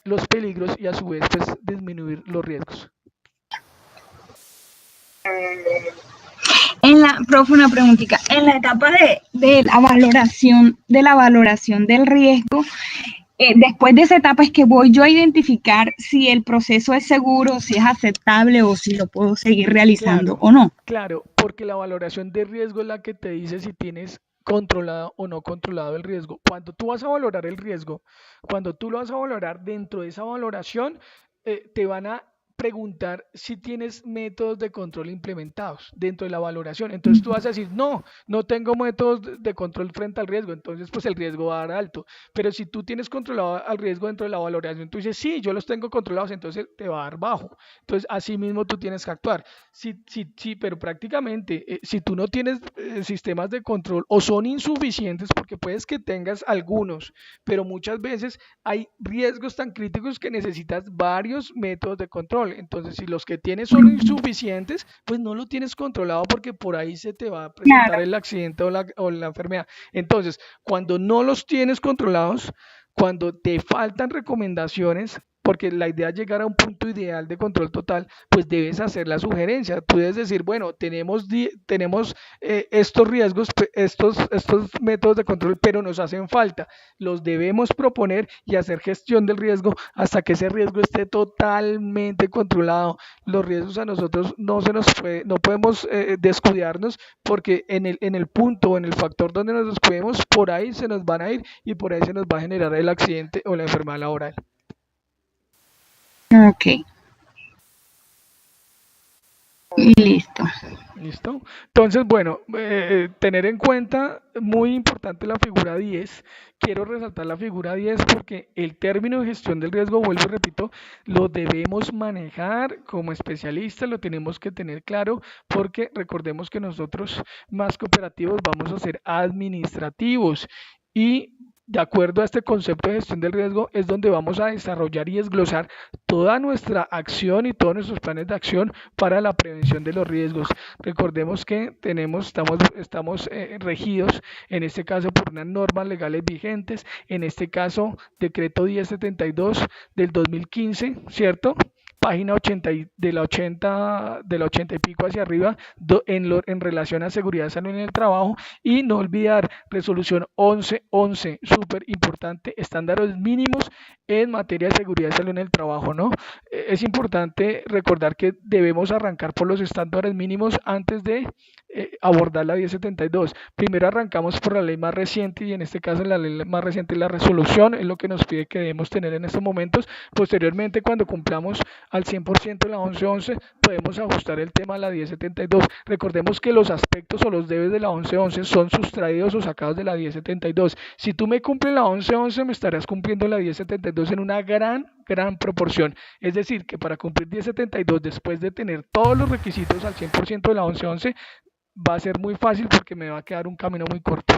los peligros y a su vez pues disminuir los riesgos. En la, profe, una preguntita. En la etapa de la valoración del riesgo, después de esa etapa es que voy yo a identificar si el proceso es seguro, si es aceptable o si lo puedo seguir realizando Claro, o no. claro, porque la valoración de riesgo es la que te dice si tienes controlado o no controlado el riesgo. Cuando tú vas a valorar el riesgo, cuando tú lo vas a valorar dentro de esa valoración, te van a preguntar si tienes métodos de control implementados dentro de la valoración. Entonces tú vas a decir, no, no tengo métodos de control frente al riesgo, entonces pues el riesgo va a dar alto. Pero si tú tienes controlado al riesgo dentro de la valoración, tú dices, sí, yo los tengo controlados, entonces te va a dar bajo. Entonces así mismo tú tienes que actuar. Sí, sí, sí, pero prácticamente, si tú no tienes sistemas de control o son insuficientes, porque puedes que tengas algunos, pero muchas veces hay riesgos tan críticos que necesitas varios métodos de control. Entonces, si los que tienes son insuficientes, pues no lo tienes controlado porque por ahí se te va a presentar Claro, el accidente o la enfermedad. Entonces, cuando no los tienes controlados, cuando te faltan recomendaciones, porque la idea es llegar a un punto ideal de control total, pues debes hacer la sugerencia. Tú debes decir, bueno, tenemos estos riesgos, estos métodos de control, pero nos hacen falta. Los debemos proponer y hacer gestión del riesgo hasta que ese riesgo esté totalmente controlado. Los riesgos a nosotros no se nos puede, no podemos descuidarnos porque en el punto o en el factor donde nos descuidemos, por ahí se nos van a ir y por ahí se nos va a generar el accidente o la enfermedad laboral. ok, listo. ¿Listo? Entonces, bueno, tener en cuenta, muy importante la figura 10. Quiero resaltar la figura 10 porque el término de gestión del riesgo, vuelvo y repito, lo debemos manejar como especialistas, lo tenemos que tener claro porque recordemos que nosotros más que operativos vamos a ser administrativos y de acuerdo a este concepto de gestión del riesgo es donde vamos a desarrollar y desglosar toda nuestra acción y todos nuestros planes de acción para la prevención de los riesgos. Recordemos que estamos regidos en este caso por unas normas legales vigentes, en este caso decreto 1072 del 2015, ¿cierto? Página 80 de la 80 y pico hacia arriba en relación a seguridad y salud en el trabajo y no olvidar resolución 1111, súper importante, estándares mínimos en materia de seguridad y salud en el trabajo, ¿no? Es importante recordar que debemos arrancar por los estándares mínimos antes de abordar la 1072. Primero arrancamos por la ley más reciente y en este caso la ley más reciente es la resolución, es lo que nos pide que debemos tener en estos momentos. Posteriormente, cuando cumplamos al 100% la 1111, podemos ajustar el tema a la 1072. Recordemos que los aspectos o los debes de la 1111 son sustraídos o sacados de la 1072. Si tú me cumples la 1111, me estarás cumpliendo la 1072 en una gran proporción. Es decir, que para cumplir 1072, después de tener todos los requisitos al 100% de la 1111, va a ser muy fácil porque me va a quedar un camino muy corto.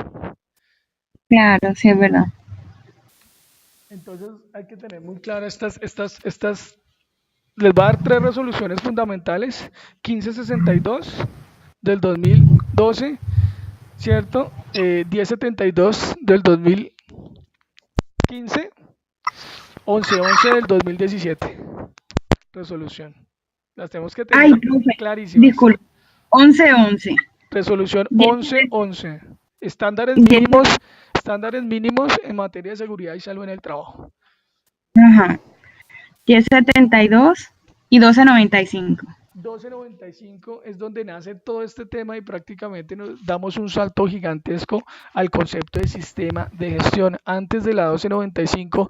Claro, sí es verdad. Entonces hay que tener muy claras les va a dar tres resoluciones fundamentales: 1562 del 2012, ¿cierto? 1072 del 2015, 1111 del 2017. Resolución. Las tenemos que Ay, tener profe, clarísimas. disculpe. 1111. Resolución 1111. Estándares mínimos en materia de seguridad y salud en el trabajo. Ajá. 1072 y 1295. 1295 es donde nace todo este tema y prácticamente nos damos un salto gigantesco al concepto de sistema de gestión. Antes de la 1295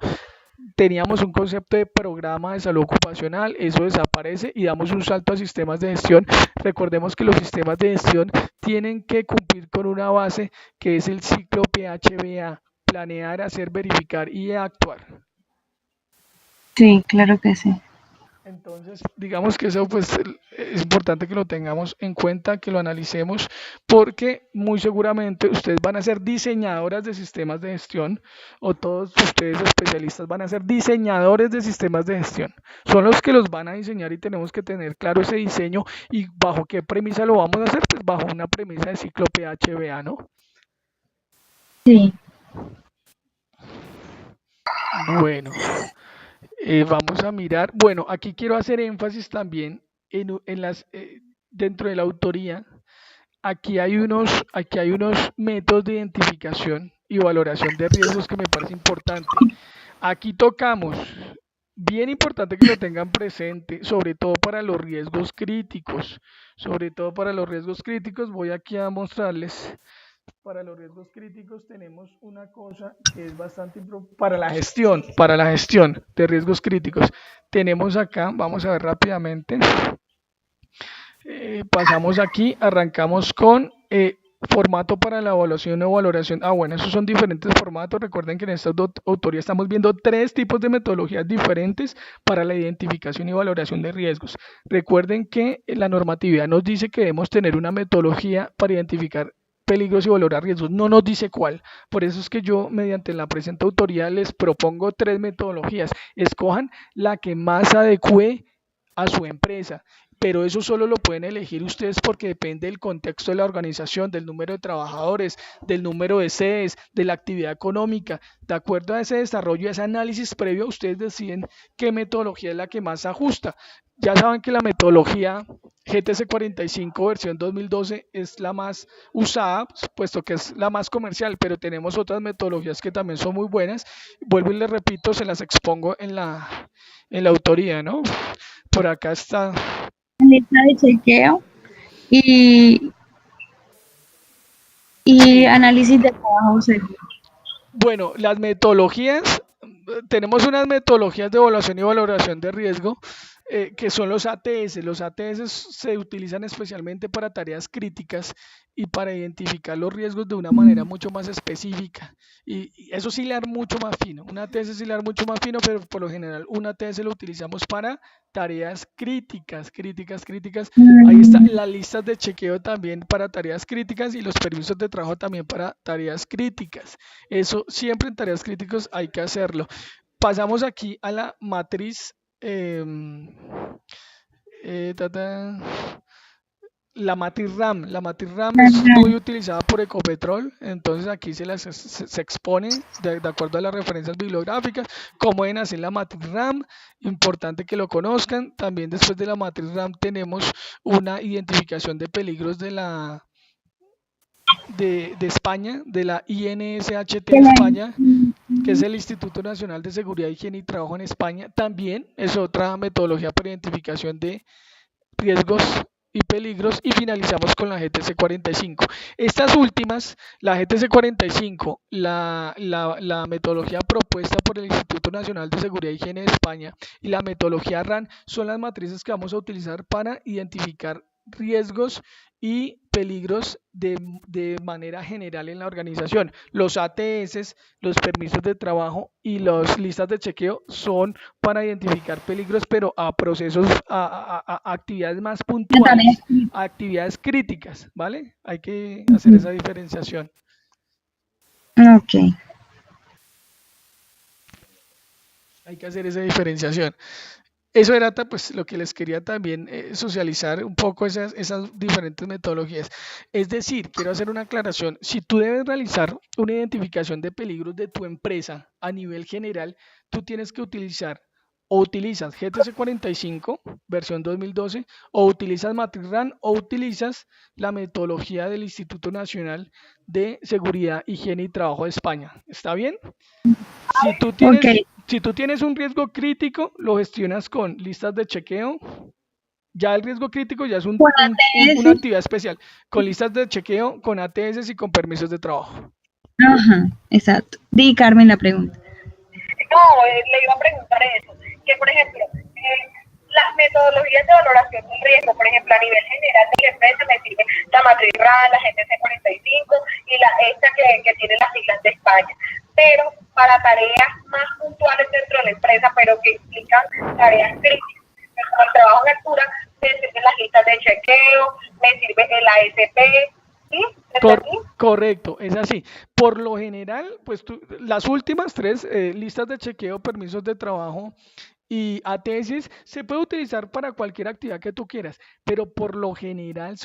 teníamos un concepto de programa de salud ocupacional, eso desaparece y damos un salto a sistemas de gestión. Recordemos que los sistemas de gestión tienen que cumplir con una base que es el ciclo PHBA: planear, hacer, verificar y actuar. Sí, claro que sí. Entonces, digamos que eso pues es importante que lo tengamos en cuenta, que lo analicemos, porque muy seguramente ustedes van a ser diseñadoras de sistemas de gestión o todos ustedes especialistas van a ser diseñadores de sistemas de gestión. Son los que los van a diseñar y tenemos que tener claro ese diseño y bajo qué premisa lo vamos a hacer, pues bajo una premisa de ciclo PHBA, ¿no? Sí. Bueno. Vamos a mirar, bueno, aquí quiero hacer énfasis también dentro de la autoría, aquí hay unos métodos de identificación y valoración de riesgos que me parece importante. Aquí tocamos, bien importante que lo tengan presente, sobre todo para los riesgos críticos, voy aquí a mostrarles para los riesgos críticos tenemos una cosa que es bastante para la gestión de riesgos críticos. Tenemos acá, vamos a ver rápidamente, pasamos aquí, arrancamos con formato para la evaluación o valoración. Bueno, esos son diferentes formatos. Recuerden que en esta autoría estamos viendo 3 tipos de metodologías diferentes para la identificación y valoración de riesgos. Recuerden que la normatividad nos dice que debemos tener una metodología para identificar peligros y valorar riesgos, no nos dice cuál. Por eso es que yo, mediante la presente autoría, les propongo 3 metodologías. Escojan la que más adecue a su empresa, pero eso solo lo pueden elegir ustedes porque depende del contexto de la organización, del número de trabajadores, del número de sedes, de la actividad económica. De acuerdo a ese desarrollo, a ese análisis previo, ustedes deciden qué metodología es la que más se ajusta. Ya saben que la metodología GTC 45 versión 2012 es la más usada, puesto que es la más comercial, pero tenemos otras metodologías que también son muy buenas. Vuelvo y les repito, se las expongo en la autoría, ¿no? Por acá está. Lista de chequeo y, análisis de trabajo seguro. Bueno, las metodologías, tenemos unas metodologías de evaluación y valoración de riesgo que son los ATS. Los ATS se utilizan especialmente para tareas críticas y para identificar los riesgos de una manera mucho más específica. Y eso sí le da mucho más fino. Un ATS sí le da mucho más fino, pero por lo general un ATS lo utilizamos para tareas críticas. Ahí están las listas de chequeo también para tareas críticas y los permisos de trabajo también para tareas críticas. Eso siempre en tareas críticas hay que hacerlo. Pasamos aquí a la matriz. La matriz RAM. La matriz RAM es muy utilizada por Ecopetrol, entonces aquí se expone de acuerdo a las referencias bibliográficas cómo deben hacer la matriz RAM. Importante que lo conozcan. También después de la matriz RAM tenemos una identificación de peligros de España, de la INSHT de España, que es el Instituto Nacional de Seguridad, Higiene y Trabajo en España. También es otra metodología para identificación de riesgos y peligros, y finalizamos con la GTC 45. Estas últimas, la GTC 45, la metodología propuesta por el Instituto Nacional de Seguridad y Higiene de España y la metodología RAN son las matrices que vamos a utilizar para identificar riesgos y peligros de manera general en la organización. Los ATS, los permisos de trabajo y las listas de chequeo son para identificar peligros, pero a procesos, a actividades más puntuales, a actividades críticas, ¿vale? Hay que hacer esa diferenciación. Ok. Hay que hacer esa diferenciación. Eso era pues lo que les quería también socializar un poco esas diferentes metodologías. Es decir, quiero hacer una aclaración. Si tú debes realizar una identificación de peligros de tu empresa a nivel general, tú tienes que utilizar o utilizas GTC 45 versión 2012 o utilizas matriz RAN o utilizas la metodología del Instituto Nacional de Seguridad, Higiene y Trabajo de España. ¿Está bien? Si tú tienes un riesgo crítico, lo gestionas con listas de chequeo. Ya el riesgo crítico ya es una actividad especial, con listas de chequeo, con ATS y con permisos de trabajo. Ajá, exacto. Di, Carmen, la pregunta. No, le iba a preguntar eso, que por ejemplo, las metodologías de valoración del riesgo, por ejemplo, a nivel general de la empresa me sirve la matriz RAN, la GTC 45 y esta que tiene las siglas de España. Pero para tareas más puntuales dentro de la empresa, pero que implican tareas críticas, como el trabajo en altura, me sirven las listas de chequeo, me sirve el ASP. ¿Sí? Correcto, es así. Por lo general, pues las últimas 3 listas de chequeo, permisos de trabajo y ATS se puede utilizar para cualquier actividad que tú quieras, pero por lo general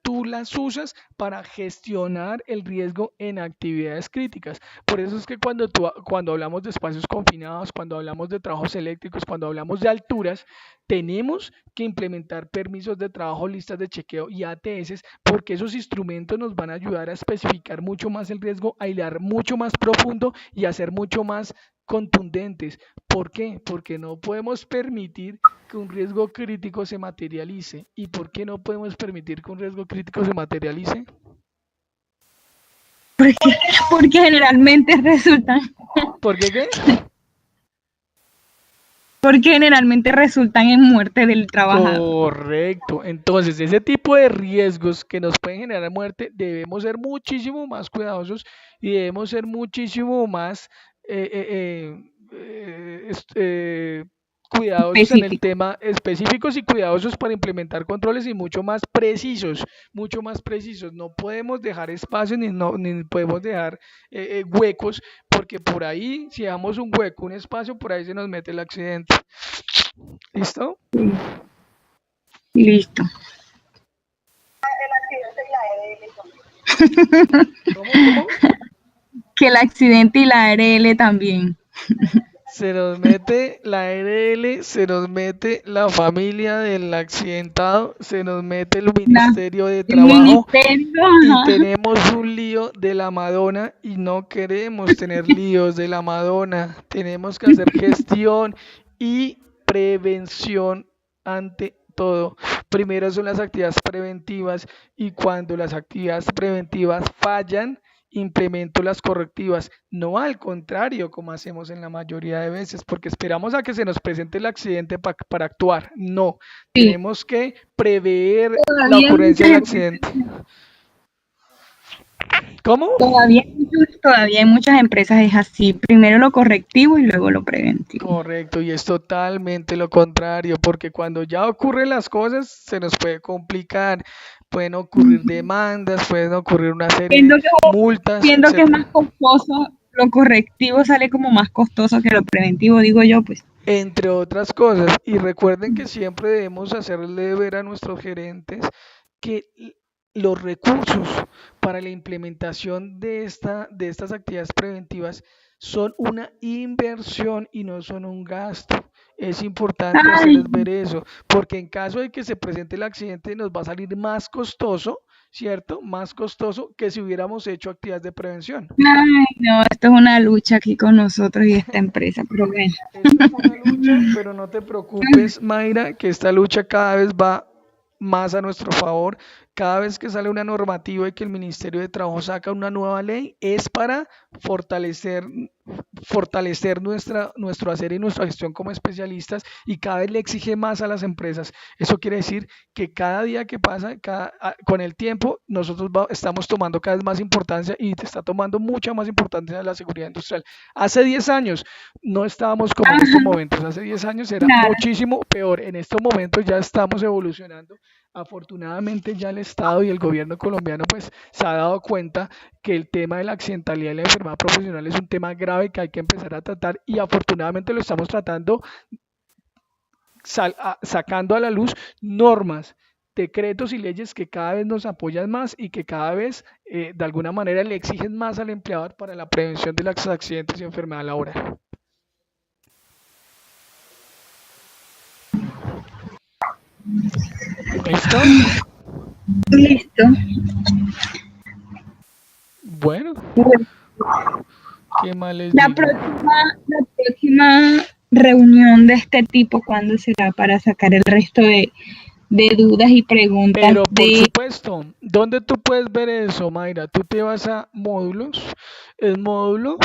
tú las usas para gestionar el riesgo en actividades críticas. Por eso es que cuando hablamos de espacios confinados, cuando hablamos de trabajos eléctricos, cuando hablamos de alturas, tenemos que implementar permisos de trabajo, listas de chequeo y ATS, porque esos instrumentos nos van a ayudar a especificar mucho más el riesgo, a hilar mucho más profundo y a ser mucho más contundentes. ¿Por qué? Porque no podemos permitir que un riesgo crítico se materialice. ¿Y por qué no podemos permitir que un riesgo crítico se materialice? Porque, porque generalmente resultan, ¿Por qué qué? porque generalmente resultan en muerte del trabajador. Correcto. Entonces, ese tipo de riesgos que nos pueden generar muerte, debemos ser muchísimo más cuidadosos y debemos ser muchísimo más eh, eh, cuidadosos en el Específico. tema específicos y cuidadosos para implementar controles y mucho más precisos, mucho más precisos. No podemos dejar espacios ni podemos dejar huecos, porque por ahí, si damos un hueco, un espacio, por ahí se nos mete el accidente. ¿Listo? Listo. El accidente y la EDL son. ¿Cómo? Que el accidente y la ARL también. Se nos mete la RL, se nos mete la familia del accidentado, se nos mete el La, Ministerio de el Trabajo ministerio, y ajá. tenemos un lío de la Madonna y no queremos tener líos de la Madonna. Tenemos que hacer gestión y prevención ante todo. Primero son las actividades preventivas y cuando las actividades preventivas fallan, implemento las correctivas, no al contrario como hacemos en la mayoría de veces, porque esperamos a que se nos presente el accidente para actuar. No, Sí, tenemos que prever la todavía ocurrencia muchas del empresas, accidente. ¿Cómo? todavía hay muchas empresas es así. Primero lo correctivo y luego lo preventivo. Correcto, y es totalmente lo contrario, porque cuando ya ocurren las cosas se nos puede complicar, pueden ocurrir demandas, pueden ocurrir una serie de Viendo que, multas, viendo que es más etcétera. costoso, lo correctivo sale como más costoso que lo preventivo, digo yo, pues. Entre otras cosas. Y recuerden que siempre debemos hacerle ver a nuestros gerentes que los recursos para la implementación de estas actividades preventivas son una inversión y no son un gasto. Es importante Ay, hacerles ver eso, porque en caso de que se presente el accidente nos va a salir más costoso, ¿cierto? Más costoso que si hubiéramos hecho actividades de prevención. ay, no, esto es una lucha aquí con nosotros y esta empresa, pero bueno. Esto es una lucha, pero no te preocupes, Mayra, que esta lucha cada vez va más a nuestro favor. Cada vez que sale una normativa y que el Ministerio de Trabajo saca una nueva ley, es para fortalecer, fortalecer nuestro hacer y nuestra gestión como especialistas y cada vez le exige más a las empresas. Eso quiere decir que cada día que pasa, con el tiempo, nosotros estamos tomando cada vez más importancia y te está tomando mucha más importancia la seguridad industrial. Hace 10 años no estábamos como en estos momentos, hace 10 años era Nada, muchísimo peor, en estos momentos ya estamos evolucionando. Afortunadamente ya el Estado y el gobierno colombiano pues se ha dado cuenta que el tema de la accidentalidad y la enfermedad profesional es un tema grave que hay que empezar a tratar y afortunadamente lo estamos tratando sacando a la luz normas, decretos y leyes que cada vez nos apoyan más y que cada vez de alguna manera le exigen más al empleador para la prevención de los accidentes y enfermedad laboral. ¿Listo? listo. Bueno, Bueno, ¿qué más les La digo? próxima reunión de este tipo, ¿cuándo será para sacar el resto de dudas y preguntas Pero por de... supuesto, ¿dónde tú puedes ver eso, Mayra? Tú te vas a módulos, el módulo,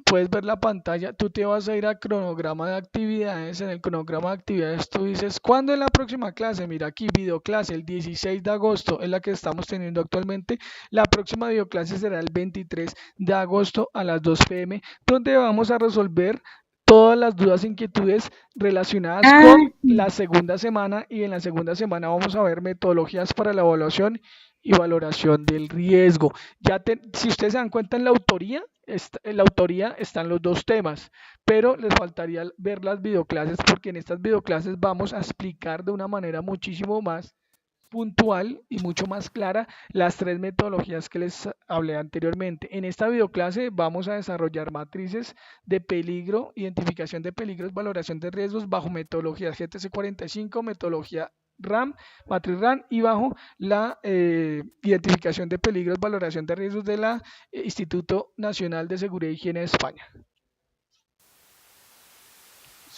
puedes ver la pantalla, tú te vas a ir a cronograma de actividades, en el cronograma de actividades tú dices, ¿cuándo es la próxima clase? Mira aquí, videoclase, el 16 de agosto es la que estamos teniendo actualmente, la próxima videoclase será el 23 de agosto a las 2 p.m., donde vamos a resolver todas las dudas e inquietudes relacionadas Ah, con sí. la segunda semana y en la segunda semana vamos a ver metodologías para la evaluación y valoración del riesgo. Si ustedes se dan cuenta en la autoría están los dos temas, pero les faltaría ver las videoclases porque en estas videoclases vamos a explicar de una manera muchísimo más puntual y mucho más clara las tres metodologías que les hablé anteriormente. En esta videoclase vamos a desarrollar matrices de peligro, identificación de peligros, valoración de riesgos bajo metodologías GTC 45, metodología RAM, matriz RAM y bajo la identificación de peligros, valoración de riesgos de la Instituto Nacional de Seguridad e Higiene de España.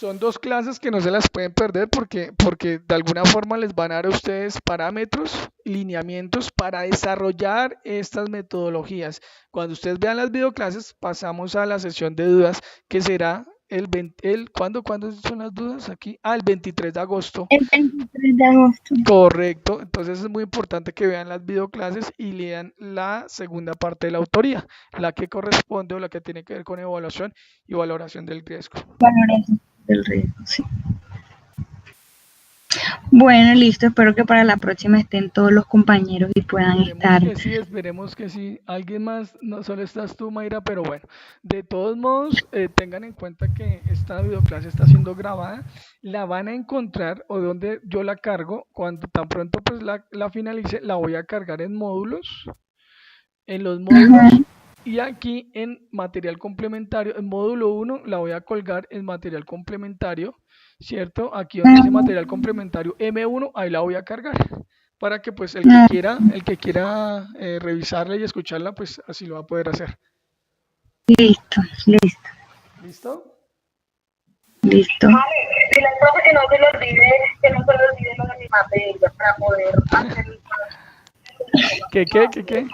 Son dos clases que no se las pueden perder porque de alguna forma les van a dar a ustedes parámetros, lineamientos para desarrollar estas metodologías. Cuando ustedes vean las videoclases, pasamos a la sesión de dudas que será ¿cuándo son las dudas aquí? El 23 de agosto. El 23 de agosto. Correcto, entonces es muy importante que vean las videoclases y lean la segunda parte de la autoría, la que corresponde o la que tiene que ver con evaluación y valoración del riesgo. Valoración del riesgo, sí. Bueno, listo. Espero que para la próxima estén todos los compañeros y puedan estar. Esperemos que sí. Alguien más, no solo estás tú, Mayra, pero bueno, de todos modos, tengan en cuenta que esta videoclase está siendo grabada, la van a encontrar o donde yo la cargo, cuando tan pronto pues la finalice, la voy a cargar en módulos, en los módulos. Y aquí en material complementario, en módulo 1 la voy a colgar en material complementario, ¿cierto? Aquí donde dice material complementario M1, ahí la voy a cargar para que pues el que quiera revisarla y escucharla, pues así lo va a poder hacer. Listo, listo. ¿Listo? Listo. Vale, dile al profe que no se le olvide lo de mi materia para poder hacer ¿Qué?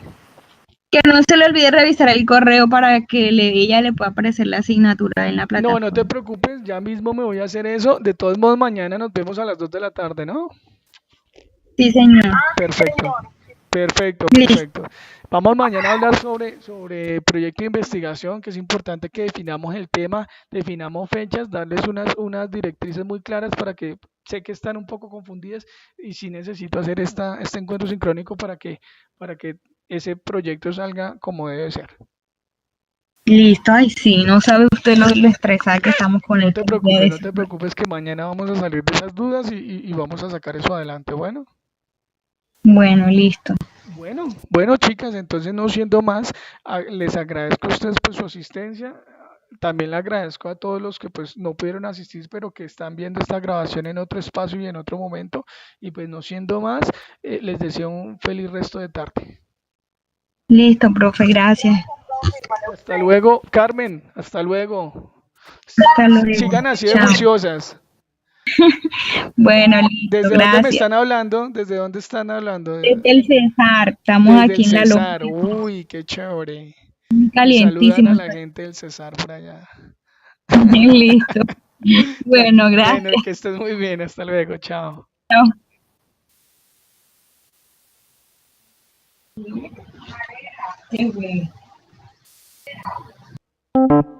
Que no se le olvide revisar el correo para que ella le pueda aparecer la asignatura en la plataforma. No te preocupes, ya mismo me voy a hacer eso. De todos modos, mañana nos vemos a las 2 de la tarde, ¿no? Sí, señor. Perfecto. Perfecto. Vamos mañana a hablar sobre proyecto de investigación, que es importante que definamos el tema, definamos fechas, darles unas directrices muy claras para que sé que están un poco confundidas y sí necesito hacer este encuentro sincrónico para que ese proyecto salga como debe ser. Listo, ay sí, no sabe usted lo estresada que estamos con No te preocupes que mañana vamos a salir de esas dudas y vamos a sacar eso adelante, bueno. Bueno, listo. Bueno, chicas, entonces no siendo más, les agradezco a ustedes por su asistencia. También le agradezco a todos los que pues no pudieron asistir, pero que están viendo esta grabación en otro espacio y en otro momento. Y pues no siendo más, les deseo un feliz resto de tarde. Listo, profe, gracias. Hasta luego, Carmen, hasta luego. Hasta luego. Sigan así de Chao. juiciosas. Bueno, listo, ¿Desde gracias. dónde me están hablando? ¿Desde dónde están hablando? Desde el Cesar, estamos Desde aquí el en la Cesar. loma. Uy, qué chévere. Me saludan Calientísimo. a la gente del Cesar por allá. Listo. Bueno, gracias. Bueno, que estés muy bien. Hasta luego. Chao. Chao. Qué bueno.